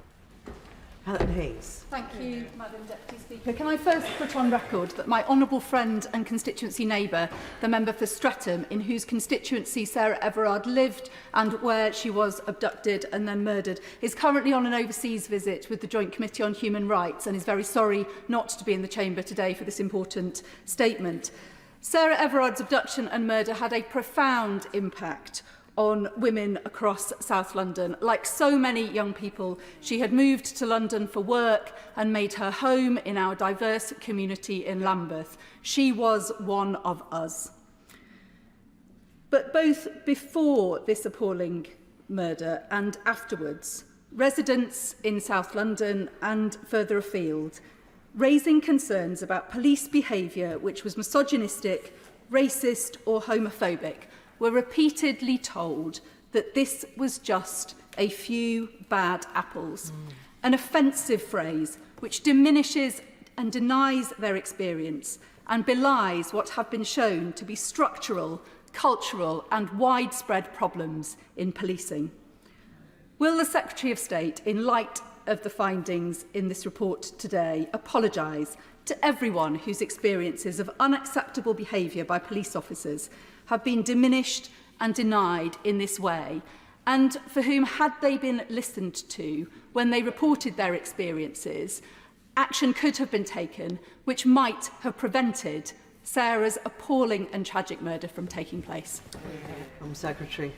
Helen Hayes. Thank you, Madam Deputy Speaker. Can I first put on record that my honourable friend and constituency neighbour, the member for Streatham, in whose constituency Sarah Everard lived and where she was abducted and then murdered, is currently on an overseas visit with the Joint Committee on Human Rights and is very sorry not to be in the chamber today for this important statement. Sarah Everard's abduction and murder had a profound impact on women across South London. Like so many young people, she had moved to London for work and made her home in our diverse community in Lambeth. She was one of us. But both before this appalling murder and afterwards, residents in South London and further afield raising concerns about police behaviour which was misogynistic, racist or homophobic were repeatedly told that this was just a few bad apples, an offensive phrase which diminishes and denies their experience and belies what have been shown to be structural, cultural and widespread problems in policing. Will the Secretary of State, in light of the findings in this report today, apologise to everyone whose experiences of unacceptable behaviour by police officers have been diminished and denied in this way, and for whom, had they been listened to when they reported their experiences, action could have been taken which might have prevented Sarah's appalling and tragic murder from taking place? Home Secretary.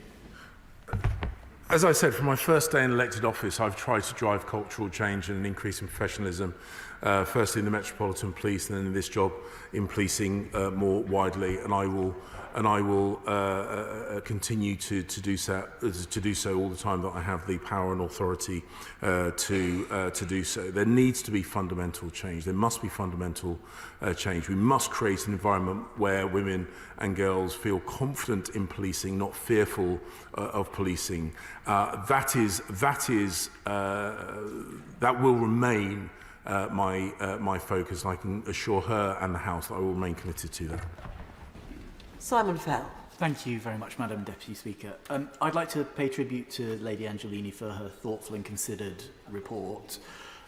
As I said, from my first day in elected office, I've tried to drive cultural change and an increase in professionalism, firstly in the Metropolitan Police and then in this job in policing more widely, and I will continue to do so all the time that I have the power and authority to do so. There needs to be fundamental change. There must be fundamental change. We must create an environment where women and girls feel confident in policing, not fearful of policing. That will remain my focus, and I can assure her and the House that I will remain committed to that. Simon Fell. Thank you very much, Madam Deputy Speaker. I'd like to pay tribute to Lady Angelini for her thoughtful and considered report.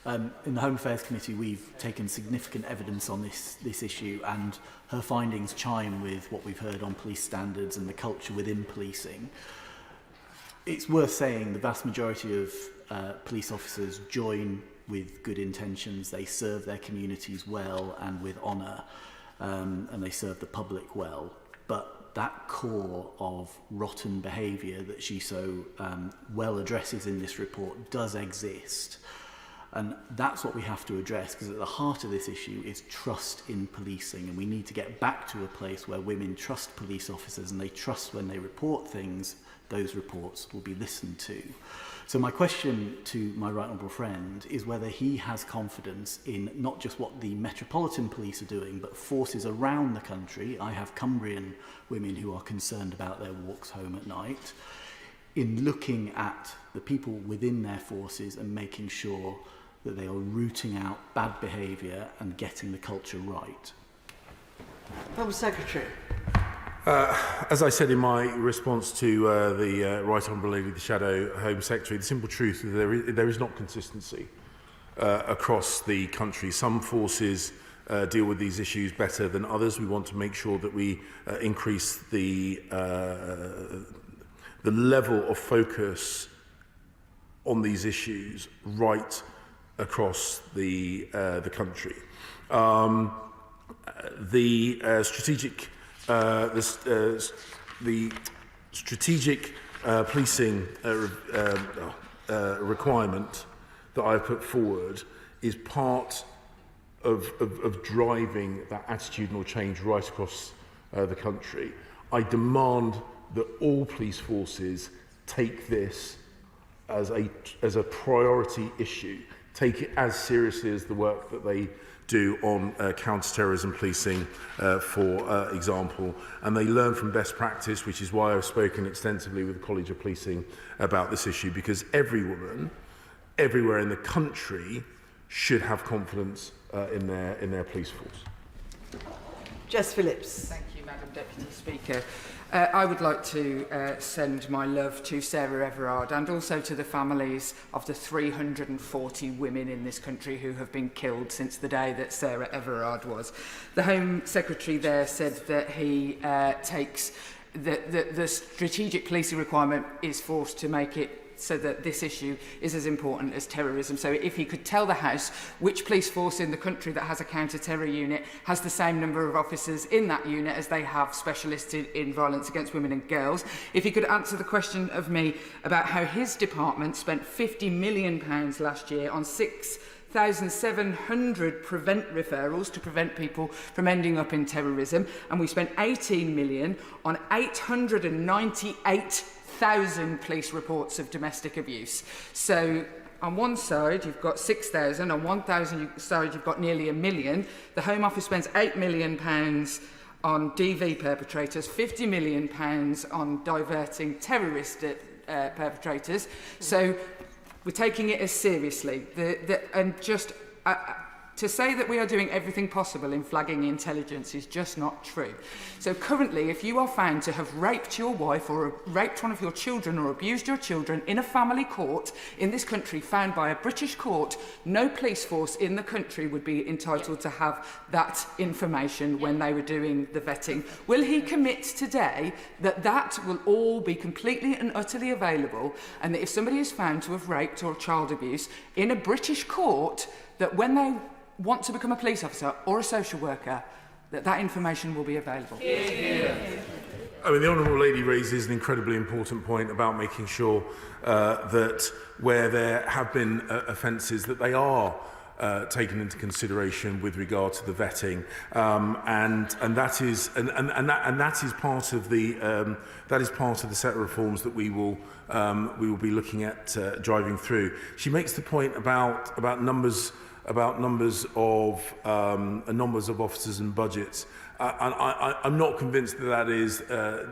In the Home Affairs Committee, we've taken significant evidence on this issue, and her findings chime with what we've heard on police standards and the culture within policing. It's worth saying the vast majority of police officers join with good intentions. They serve their communities well and with honour, and they serve the public well. But that core of rotten behaviour that she so well addresses in this report does exist. And that's what we have to address, because at the heart of this issue is trust in policing, and we need to get back to a place where women trust police officers and they trust when they report things, those reports will be listened to. So my question to my right honourable friend is whether he has confidence in not just what the Metropolitan Police are doing, but forces around the country. I have Cumbrian women who are concerned about their walks home at night, in looking at the people within their forces and making sure that they are rooting out bad behaviour and getting the culture right. Home Secretary. As I said in my response to the Right Honourable Lady, the Shadow Home Secretary, the simple truth is there is not consistency across the country. Some forces deal with these issues better than others. We want to make sure that we increase the level of focus on these issues right across the country. The strategic policing requirement that I've put forward is part of driving that attitudinal change right across the country. I demand that all police forces take this as a priority issue. take it as seriously as the work that they do on counter-terrorism policing, for example, and they learn from best practice, which is why I've spoken extensively with the College of Policing about this issue, because every woman, everywhere in the country, should have confidence in their police force. Jess Phillips. Thank you, Madam Deputy Speaker. I would like to send my love to Sarah Everard and also to the families of the 340 women in this country who have been killed since the day that Sarah Everard was. The Home Secretary there said that he takes the strategic policing requirement is forced to make it so that this issue is as important as terrorism. So if he could tell the House which police force in the country that has a counter-terror unit has the same number of officers in that unit as they have specialists in violence against women and girls, if he could answer the question of me about how his department spent £50 million last year on 6,700 prevent referrals to prevent people from ending up in terrorism, and we spent 18 million on 898,000 police reports of domestic abuse. So on one side you've got 6,000, on 1,000 side you've got nearly 1 million. The Home Office spends £8 million on DV perpetrators, £50 million on diverting terrorist perpetrators. So we're taking it as seriously. To say that we are doing everything possible in flagging intelligence is just not true. So currently, if you are found to have raped your wife or raped one of your children or abused your children in a family court in this country, found by a British court, no police force in the country would be entitled to have that information when they were doing the vetting. Will he commit today that that will all be completely and utterly available, and that if somebody is found to have raped or child abuse in a British court, that when they want to become a police officer or a social worker, that information will be available? I mean, the Honourable Lady raises an incredibly important point about making sure that where there have been offences, that they are taken into consideration with regard to the vetting, and that is part of the set of reforms that we will be looking at driving through. She makes the point about numbers of officers and budgets. I'm not convinced that is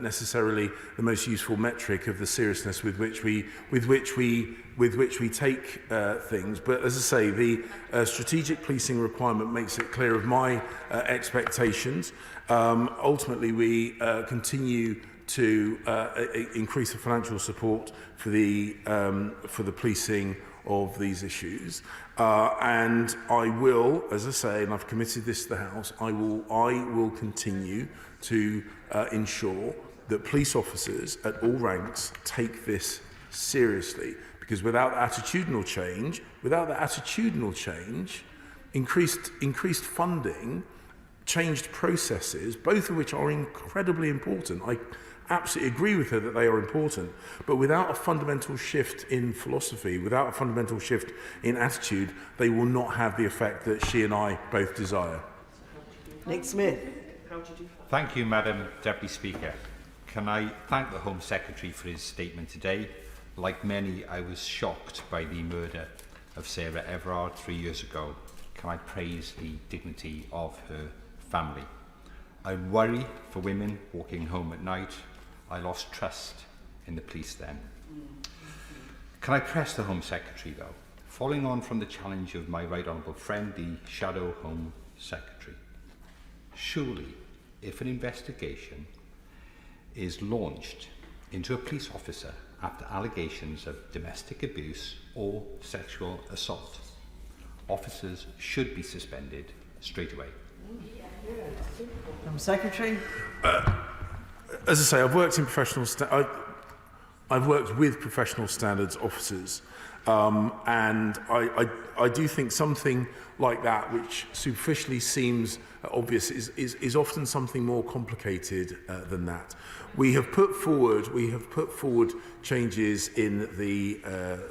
necessarily the most useful metric of the seriousness with which we take things. But as I say, the strategic policing requirement makes it clear of my expectations. Ultimately, we continue to increase the financial support for the policing of these issues, and I will, as I say, and I've committed this to the House, I will continue to ensure that police officers at all ranks take this seriously, because without attitudinal change, increased funding, changed processes, both of which are incredibly important. I absolutely agree with her that they are important, but without a fundamental shift in philosophy, without a fundamental shift in attitude, they will not have the effect that she and I both desire. Nick Smith. Thank you, Madam Deputy Speaker. Can I thank the Home Secretary for his statement today? Like many, I was shocked by the murder of Sarah Everard 3 years ago. Can I praise the dignity of her family? I worry for women walking home at night. I lost trust in the police then. Can I press the Home Secretary, though? Following on from the challenge of my right honourable friend, the Shadow Home Secretary, surely if an investigation is launched into a police officer after allegations of domestic abuse or sexual assault, officers should be suspended straight away. Secretary. As I say, I've worked with professional standards officers, and I do think something like that, which superficially seems obvious, is often something more complicated than that. We have put forward changes in the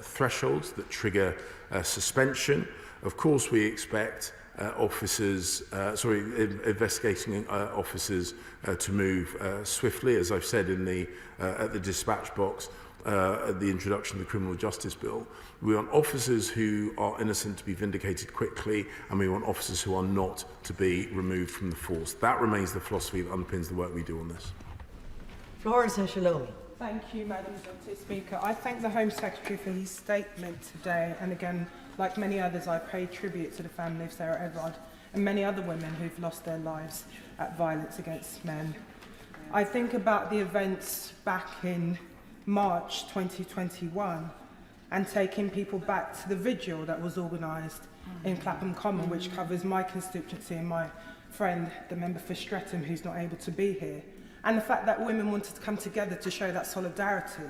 thresholds that trigger suspension. Of course, we expect investigating officers to move swiftly, as I've said in at the dispatch box. the introduction of the Criminal Justice Bill. We want officers who are innocent to be vindicated quickly, and we want officers who are not to be removed from the force. That remains the philosophy that underpins the work we do on this. Florence Eshalomi. Thank you, Madam Deputy Speaker. I thank the Home Secretary for his statement today, and again, like many others, I pay tribute to the family of Sarah Everard and many other women who've lost their lives at violence against men. I think about the events back in March 2021 and taking people back to the vigil that was organised in Clapham Common, which covers my constituency and my friend, the member for Streatham, who's not able to be here. And the fact that women wanted to come together to show that solidarity.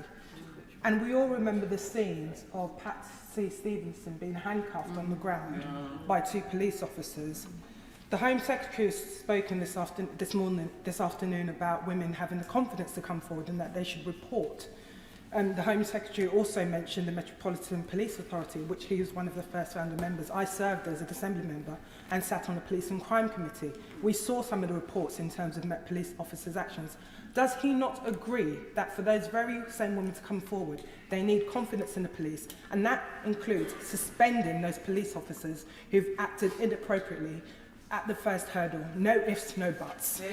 And we all remember the scenes of Patsy Stevenson being handcuffed on the ground by 2 police officers. The Home Secretary has spoken this afternoon about women having the confidence to come forward and that they should report. The Home Secretary also mentioned the Metropolitan Police Authority, which he was one of the first founder members. I served as an Assembly member and sat on the Police and Crime Committee. We saw some of the reports in terms of Met Police officers' actions. Does he not agree that for those very same women to come forward, they need confidence in the police, and that includes suspending those police officers who've acted inappropriately at the first hurdle? No ifs, no buts.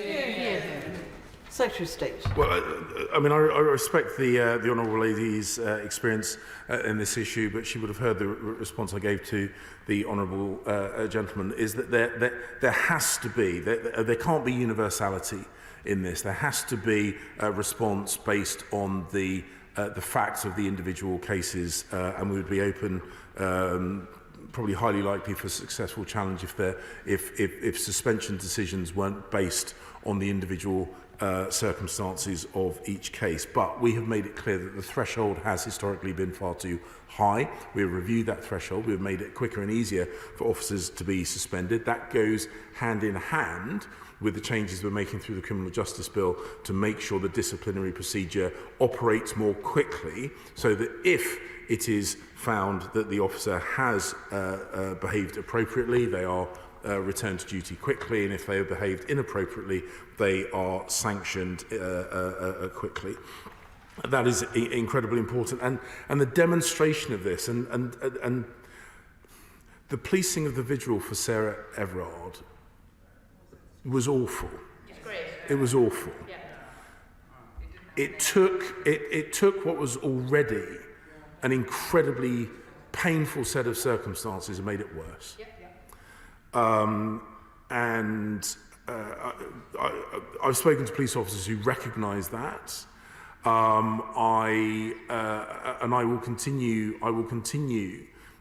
Secretary of State. Well, I mean, I respect the Honourable Lady's experience in this issue, but she would have heard the response I gave to the Honourable gentleman, is that there has to be, there can't be universality in this. There has to be a response based on the facts of the individual cases, and we would be open, probably highly likely for a successful challenge if suspension decisions weren't based on the individual circumstances of each case. But we have made it clear that the threshold has historically been far too high. We have reviewed that threshold. We have made it quicker and easier for officers to be suspended. That goes hand in hand with the changes we're making through the Criminal Justice Bill to make sure the disciplinary procedure operates more quickly, so that if it is found that the officer has behaved appropriately, they are returned to duty quickly, and if they have behaved inappropriately, they are sanctioned quickly. That is incredibly important, and the demonstration of this and the policing of the vigil for Sarah Everard was awful. It was awful. It took what was already an incredibly painful set of circumstances and made it worse. I've spoken to police officers who recognise that. I will continue,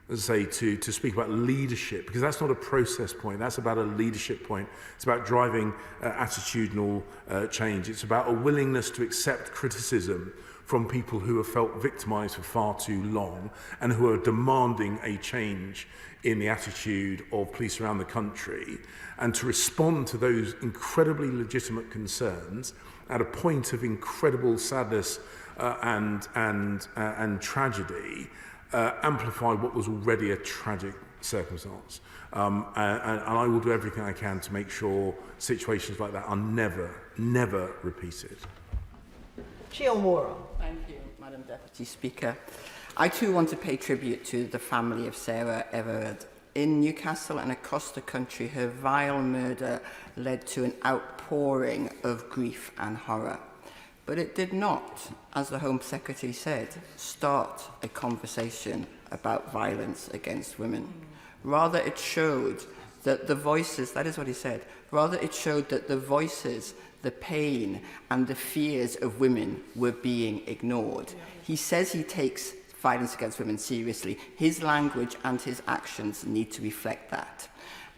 as I say, to speak about leadership, because that's not a process point. That's about a leadership point. It's about driving attitudinal change. It's about a willingness to accept criticism from people who have felt victimised for far too long and who are demanding a change in the attitude of police around the country, and to respond to those incredibly legitimate concerns at a point of incredible sadness and tragedy, amplify what was already a tragic circumstance. And I will do everything I can to make sure situations like that are never repeated. Thank you, Madam Deputy Speaker. I too want to pay tribute to the family of Sarah Everard. In Newcastle and across the country, her vile murder led to an outpouring of grief and horror. But it did not, as the Home Secretary said, start a conversation about violence against women. Rather, it showed that the voices, that is what he said, rather it showed that the voices, the pain and the fears of women were being ignored. He says he takes violence against women seriously. His language and his actions need to reflect that.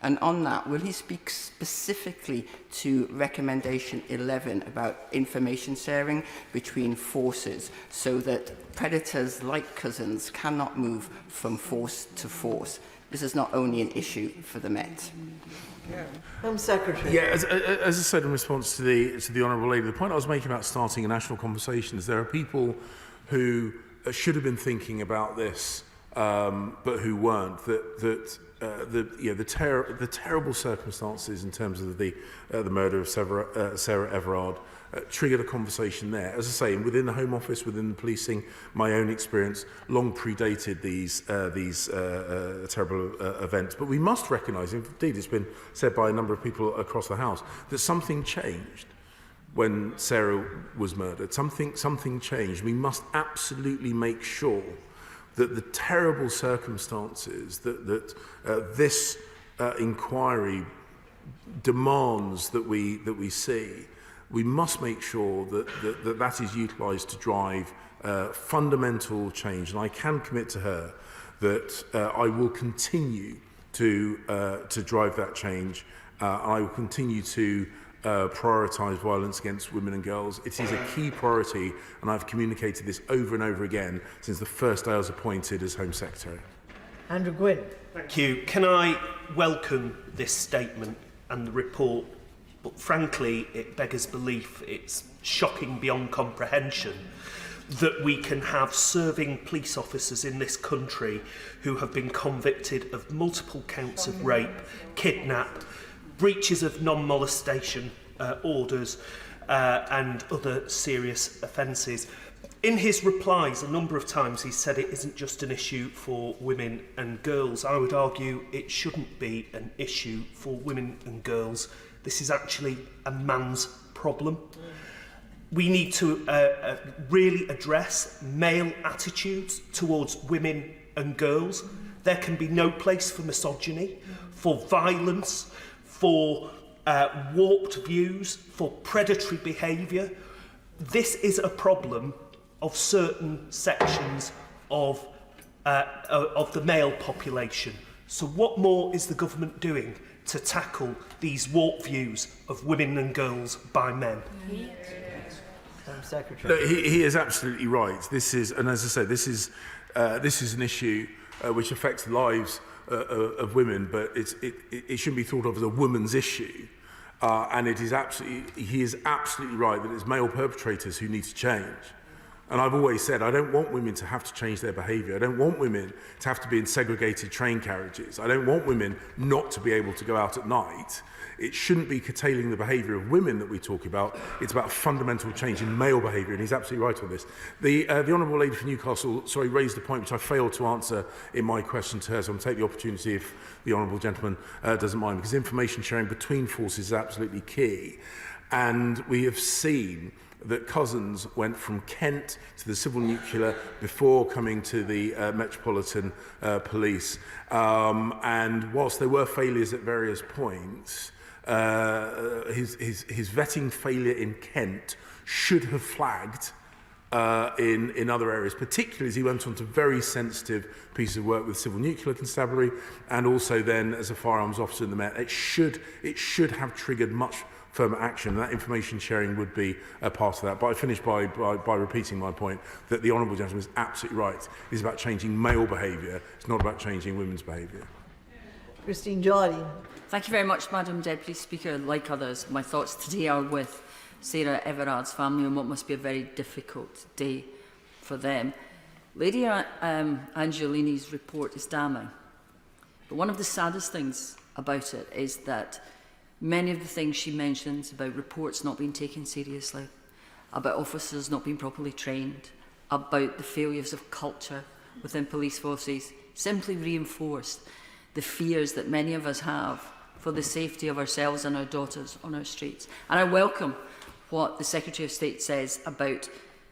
And on that, will he speak specifically to recommendation 11 about information sharing between forces, so that predators like Couzens cannot move from force to force? This is not only an issue for the Met. Home Secretary. Yeah, as I said in response to the Honourable Lady, the point I was making about starting a national conversation is there are people who should have been thinking about this but who weren't. The terrible circumstances in terms of the murder of Sarah Everard triggered a conversation there. As I say, within the Home Office, within the policing, my own experience long predated these terrible events. But we must recognise, indeed it's been said by a number of people across the House, that something changed when Sarah was murdered. Something changed. We must absolutely make sure that the terrible circumstances that this inquiry demands that we see, we must make sure that is utilised to drive fundamental change. And I can commit to her that I will continue to drive that change. I will continue to prioritise violence against women and girls. It is a key priority, and I've communicated this over and over again since the first day I was appointed as Home Secretary. Andrew Gwynn. Thank you. Can I welcome this statement and the report? But frankly, it beggars belief. It's shocking beyond comprehension that we can have serving police officers in this country who have been convicted of multiple counts of rape, kidnap, breaches of non-molestation orders and other serious offences. In his replies, a number of times he said it isn't just an issue for women and girls. I would argue it shouldn't be an issue for women and girls. This is actually a man's problem. We need to really address male attitudes towards women and girls. There can be no place for misogyny, for violence, for warped views, for predatory behaviour. This is a problem of certain sections of the male population. So what more is the government doing to tackle these warped views of women and girls by men? Secretary. No, he is absolutely right. This is, and as I say, this is an issue which affects the lives of women, but it shouldn't be thought of as a woman's issue. And he is absolutely right that it's male perpetrators who need to change. And I've always said I don't want women to have to change their behaviour. I don't want women to have to be in segregated train carriages. I don't want women not to be able to go out at night. It shouldn't be curtailing the behaviour of women that we talk about. It's about a fundamental change in male behaviour, and he's absolutely right on this. The Honourable Lady from Newcastle, raised a point which I failed to answer in my question to her, so I'm going to take the opportunity if the Honourable Gentleman doesn't mind, because information sharing between forces is absolutely key. And we have seen that Couzens went from Kent to the civil nuclear before coming to the Metropolitan Police. And whilst there were failures at various points, his vetting failure in Kent should have flagged in other areas, particularly as he went on to very sensitive pieces of work with civil nuclear constabulary and also then as a firearms officer in the Met. It should have triggered much firmer action, and that information sharing would be a part of that. But I finish by repeating my point that the Honourable Gentleman is absolutely right. It's about changing male behaviour. It's not about changing women's behaviour. Christine Jolly. Thank you very much, Madam Deputy Speaker. Like others, my thoughts today are with Sarah Everard's family on what must be a very difficult day for them. Lady Angelini's report is damning, but one of the saddest things about it is that many of the things she mentions about reports not being taken seriously, about officers not being properly trained, about the failures of culture within police forces, simply reinforced the fears that many of us have for the safety of ourselves and our daughters on our streets. And I welcome what the Secretary of State says about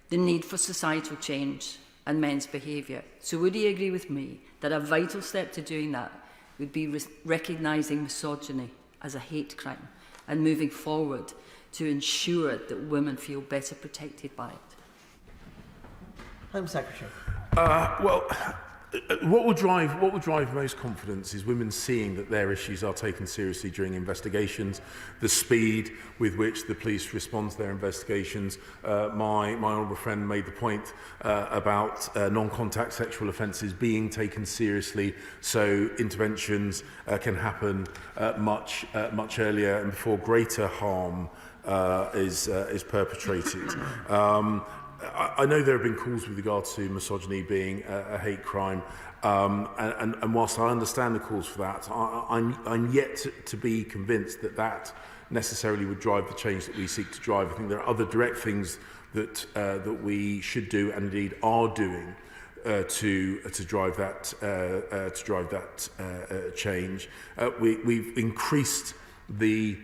the need for societal change and men's behaviour. So would he agree with me that a vital step to doing that would be recognising misogyny as a hate crime and moving forward to ensure that women feel better protected by it? Home Secretary. What will drive most confidence is women seeing that their issues are taken seriously during investigations, the speed with which the police respond to their investigations. My honourable friend made the point about non-contact sexual offences being taken seriously, so interventions can happen much earlier and before greater harm is perpetrated. I know there have been calls with regard to misogyny being a hate crime, and whilst I understand the calls for that, I'm yet to be convinced that that necessarily would drive the change that we seek to drive. I think there are other direct things that that we should do and indeed are doing to drive that change. We've increased the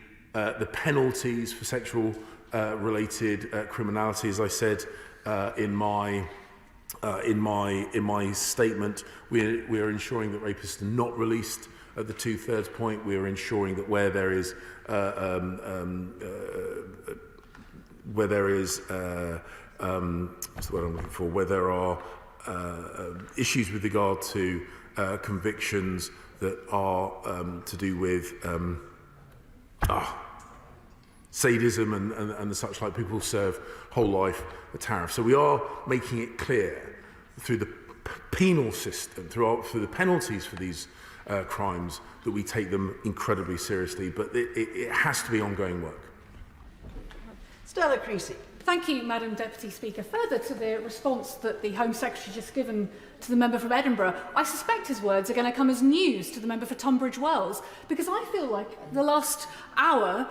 penalties for sexual related criminality, as I said in my statement. We are ensuring that rapists are not released at the 2/3 point. We are ensuring that where there is what's the word I'm looking for? Where there are issues with regard to convictions that are to do with sadism and the such like, people serve whole life a tariff. So we are making it clear through the penal system, through the penalties for these crimes, that we take them incredibly seriously, but it has to be ongoing work. Stella Creasy. Thank you, Madam Deputy Speaker. Further to the response that the Home Secretary just given to the member from Edinburgh, I suspect his words are going to come as news to the member for Tunbridge Wells, because I feel like the last hour,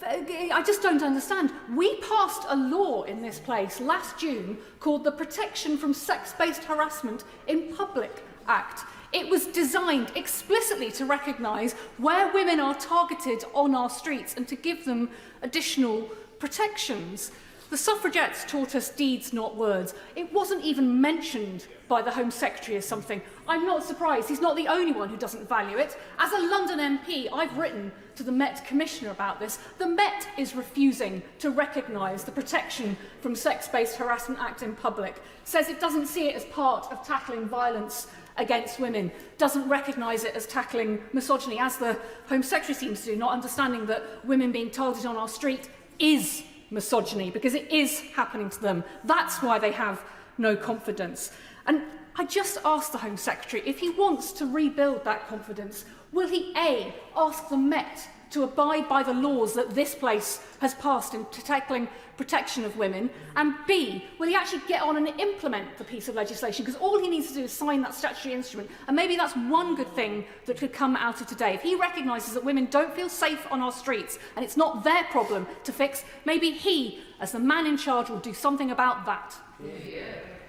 I just don't understand. We passed a law in this place last June called the Protection from Sex-Based Harassment in Public Act. It was designed explicitly to recognise where women are targeted on our streets and to give them additional protections. The suffragettes taught us deeds, not words. It wasn't even mentioned by the Home Secretary as something. I'm not surprised. He's not the only one who doesn't value it. As a London MP, I've written to the Met Commissioner about this. The Met is refusing to recognise the Protection from Sex-Based Harassment Act in public, says it doesn't see it as part of tackling violence against women, doesn't recognise it as tackling misogyny, as the Home Secretary seems to do, not understanding that women being targeted on our street is misogyny, because it is happening to them. That's why they have no confidence. And I just asked the Home Secretary, if he wants to rebuild that confidence, will he A, ask the Met to abide by the laws that this place has passed in tackling protection of women, and B, will he actually get on and implement the piece of legislation? Because all he needs to do is sign that statutory instrument, and maybe that's one good thing that could come out of today. If he recognises that women don't feel safe on our streets and it's not their problem to fix, maybe he, as the man in charge, will do something about that.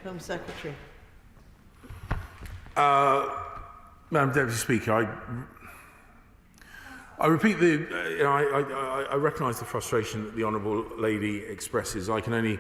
Home Secretary. Madam Deputy Speaker, I repeat I recognise the frustration that the Honourable Lady expresses. I can only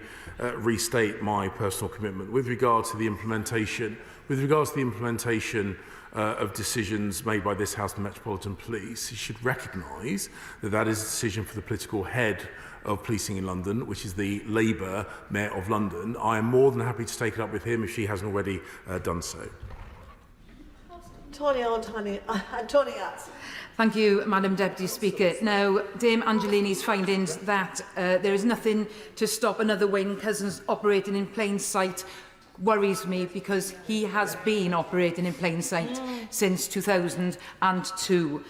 restate my personal commitment with regard to the implementation. With regards to the implementation of decisions made by this House and Metropolitan Police, you should recognise that that is a decision for the political head of policing in London, which is the Labour Mayor of London. I am more than happy to take it up with him if she hasn't already done so. Antonias. Thank you, Madam Deputy Speaker. Now, Dame Angelini's findings that there is nothing to stop another Wayne Couzens operating in plain sight worries me, because he has been operating in plain sight since 2002.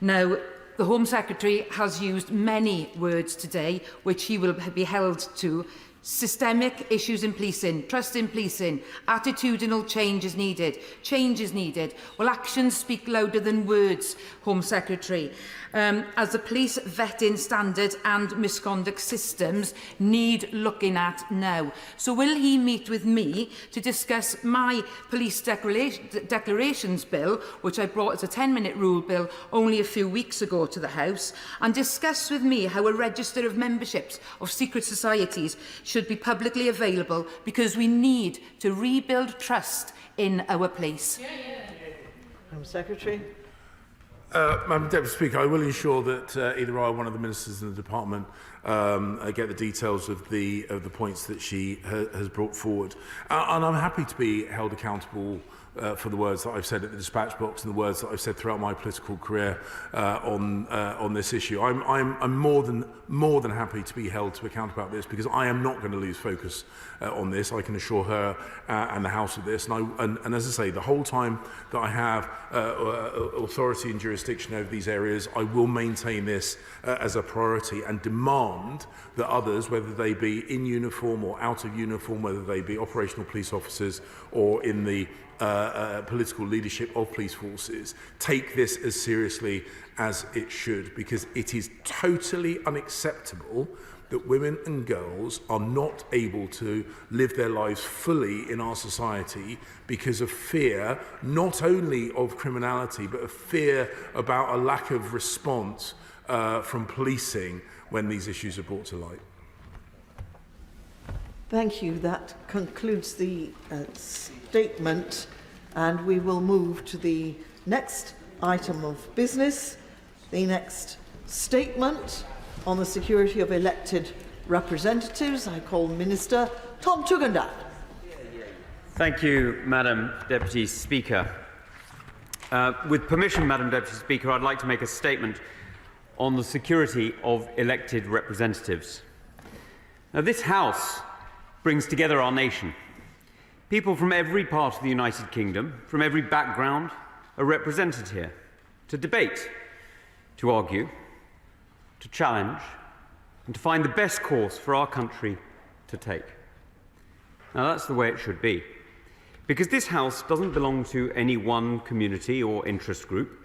Now, the Home Secretary has used many words today, which he will be held to. Systemic issues in policing, trust in policing, attitudinal change is needed, change is needed. Well, actions speak louder than words, Home Secretary. As the police vetting standards and misconduct systems need looking at now. So will he meet with me to discuss my police declarations bill, which I brought as a 10-minute rule bill only a few weeks ago to the House, and discuss with me how a register of memberships of secret societies should be publicly available, because we need to rebuild trust in our police. Home Secretary. Madam Deputy Speaker, I will ensure that either I or one of the ministers in the department get the details of the points that she has brought forward, and I'm happy to be held accountable for the words that I've said at the dispatch box and the words that I've said throughout my political career on this issue. I'm more than happy to be held to account about this, because I am not going to lose focus on this. I can assure her and the House of this. And as I say, the whole time that I have authority and jurisdiction over these areas, I will maintain this as a priority and demand that others, whether they be in uniform or out of uniform, whether they be operational police officers or in the political leadership of police forces, take this as seriously as it should, because it is totally unacceptable that women and girls are not able to live their lives fully in our society because of fear, not only of criminality, but of fear about a lack of response from policing when these issues are brought to light. Thank you. That concludes the statement, and we will move to the next item of business, the next statement on the security of elected representatives. I call Minister Tom Tugendhat. Thank you, Madam Deputy Speaker. With permission, Madam Deputy Speaker, I'd like to make a statement on the security of elected representatives. Now, this House brings together our nation. People from every part of the United Kingdom, from every background, are represented here to debate, to argue, to challenge, and to find the best course for our country to take. Now, that's the way it should be, because this House doesn't belong to any one community or interest group.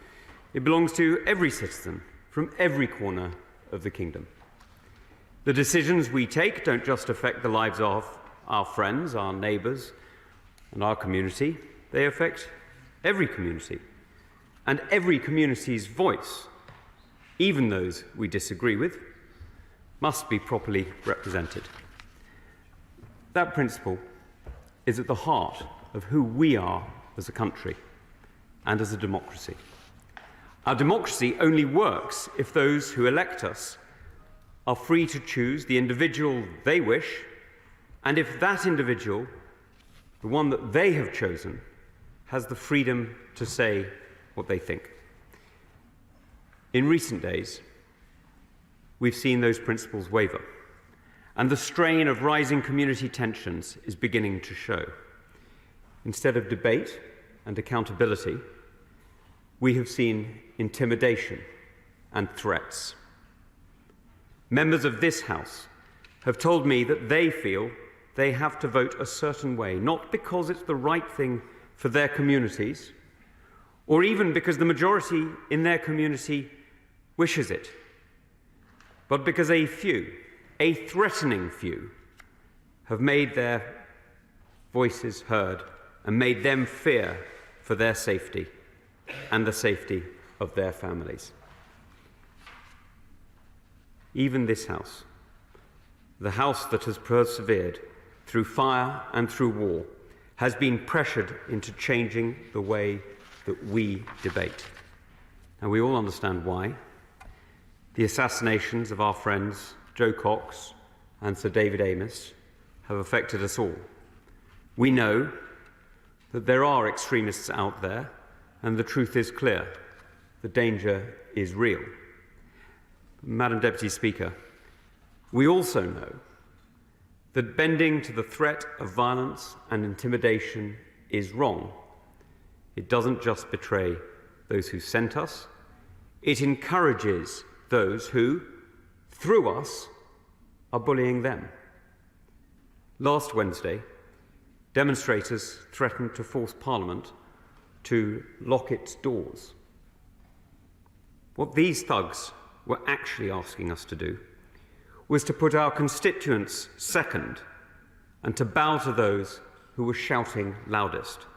It belongs to every citizen from every corner of the kingdom. The decisions we take don't just affect the lives of our friends, our neighbours, and our community. They affect every community, and every community's voice, even those we disagree with, must be properly represented. That principle is at the heart of who we are as a country and as a democracy. Our democracy only works if those who elect us are free to choose the individual they wish, and if that individual, the one that they have chosen, has the freedom to say what they think. In recent days, we've seen those principles waver, and the strain of rising community tensions is beginning to show. Instead of debate and accountability, we have seen intimidation and threats. Members of this House have told me that they feel they have to vote a certain way, not because it's the right thing for their communities, or even because the majority in their community wishes it, but because a few, a threatening few, have made their voices heard and made them fear for their safety and the safety of their families. Even this House, the House that has persevered through fire and through war, has been pressured into changing the way that we debate. And we all understand why. The assassinations of our friends Joe Cox and Sir David Amess have affected us all. We know that there are extremists out there, and the truth is clear. The danger is real. Madam Deputy Speaker, we also know that bending to the threat of violence and intimidation is wrong. It doesn't just betray those who sent us, it encourages those who, through us, are bullying them. Last Wednesday, demonstrators threatened to force Parliament to lock its doors. What these thugs were actually asking us to do was to put our constituents second and to bow to those who were shouting loudest.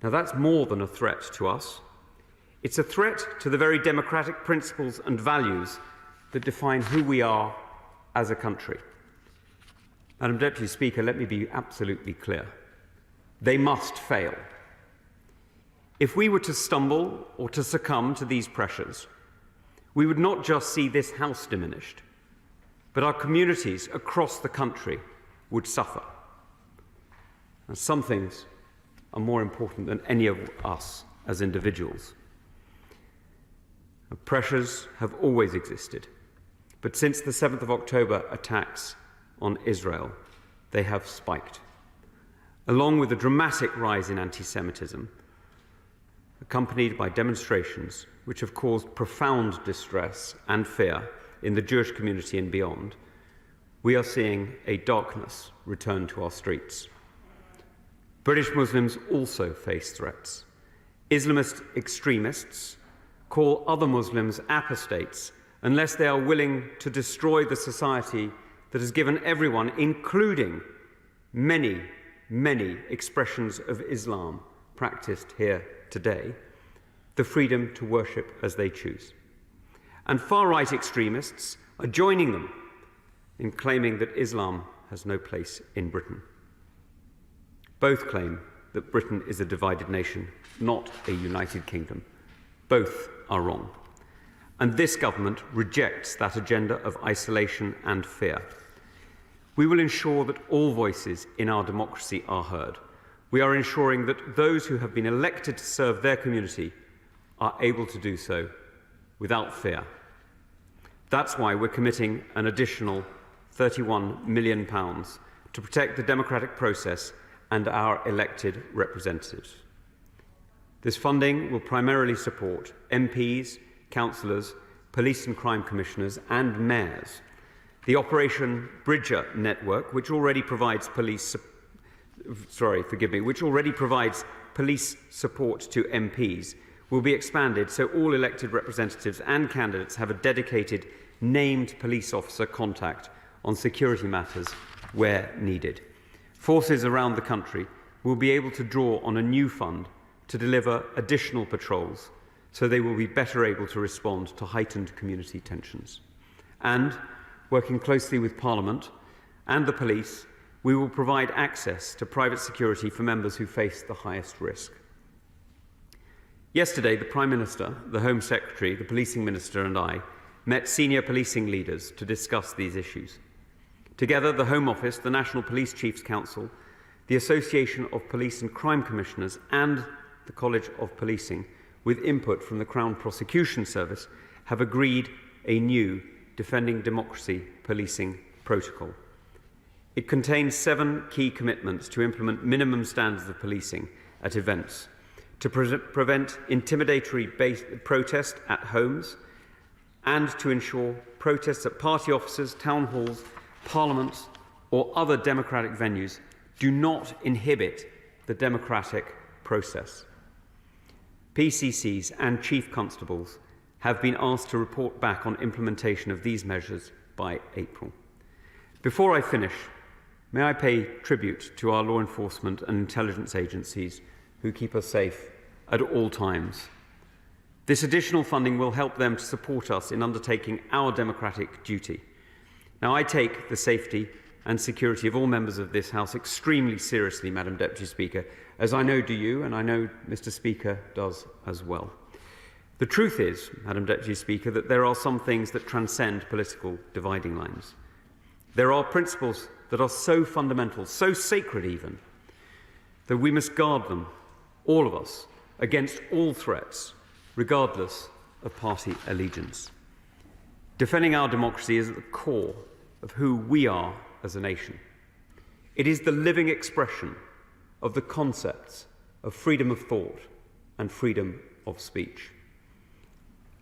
Now, that's more than a threat to us. It's a threat to the very democratic principles and values that define who we are as a country. Madam Deputy Speaker, let me be absolutely clear. They must fail. If we were to stumble or to succumb to these pressures, we would not just see this House diminished, but our communities across the country would suffer. And some things are more important than any of us as individuals. Pressures have always existed, but since the 7th of October attacks on Israel, they have spiked, along with a dramatic rise in anti-Semitism, accompanied by demonstrations which have caused profound distress and fear in the Jewish community and beyond. We are seeing a darkness return to our streets. British Muslims also face threats. Islamist extremists call other Muslims apostates unless they are willing to destroy the society that has given everyone, including many, many expressions of Islam practiced here today, the freedom to worship as they choose. And far-right extremists are joining them in claiming that Islam has no place in Britain. Both claim that Britain is a divided nation, not a united kingdom. Both are wrong. And this government rejects that agenda of isolation and fear. We will ensure that all voices in our democracy are heard. We are ensuring that those who have been elected to serve their community are able to do so without fear. That's why we're committing an additional £31 million to protect the democratic process and our elected representatives. This funding will primarily support MPs, councillors, police and crime commissioners and mayors. The Operation Bridger network, which already provides police support to MPs, will be expanded so all elected representatives and candidates have a dedicated named police officer contact on security matters where needed. Forces around the country will be able to draw on a new fund to deliver additional patrols so they will be better able to respond to heightened community tensions. And, working closely with Parliament and the police, we will provide access to private security for members who face the highest risk. Yesterday, the Prime Minister, the Home Secretary, the Policing Minister and I met senior policing leaders to discuss these issues. Together, the Home Office, the National Police Chiefs Council, the Association of Police and Crime Commissioners and the College of Policing, with input from the Crown Prosecution Service, have agreed a new Defending Democracy Policing Protocol. It contains 7 key commitments to implement minimum standards of policing at events, to prevent intimidatory protest at homes, and to ensure protests at party offices, town halls, parliaments or other democratic venues do not inhibit the democratic process. PCCs and chief constables have been asked to report back on implementation of these measures by April. Before I finish, may I pay tribute to our law enforcement and intelligence agencies who keep us safe at all times. This additional funding will help them to support us in undertaking our democratic duty. Now, I take the safety and security of all members of this House extremely seriously, Madam Deputy Speaker, as I know do you, and I know Mr. Speaker does as well. The truth is, Madam Deputy Speaker, that there are some things that transcend political dividing lines. There are principles that are so fundamental, so sacred even, that we must guard them, all of us, against all threats, regardless of party allegiance. Defending our democracy is at the core of who we are as a nation. It is the living expression of the concepts of freedom of thought and freedom of speech.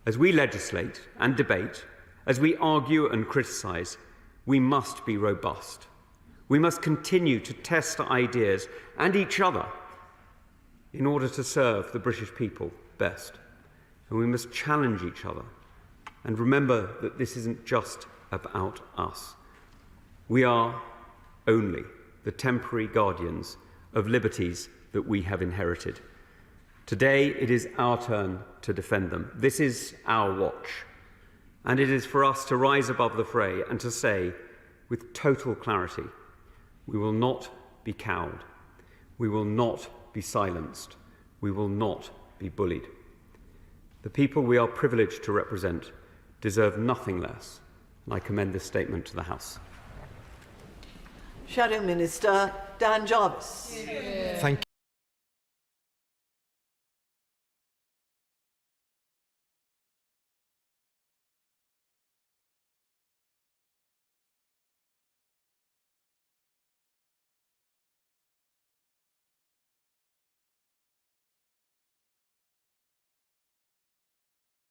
As we legislate and debate, as we argue and criticise, we must be robust. We must continue to test ideas and each other in order to serve the British people best. And we must challenge each other and remember that this isn't just about us. We are only the temporary guardians of liberties that we have inherited. Today, it is our turn to defend them. This is our watch. And it is for us to rise above the fray and to say, with total clarity, we will not be cowed. We will not be silenced. We will not be bullied. The people we are privileged to represent deserve nothing less, and I commend this statement to the House. Shadow Minister Dan Jarvis. Thank you.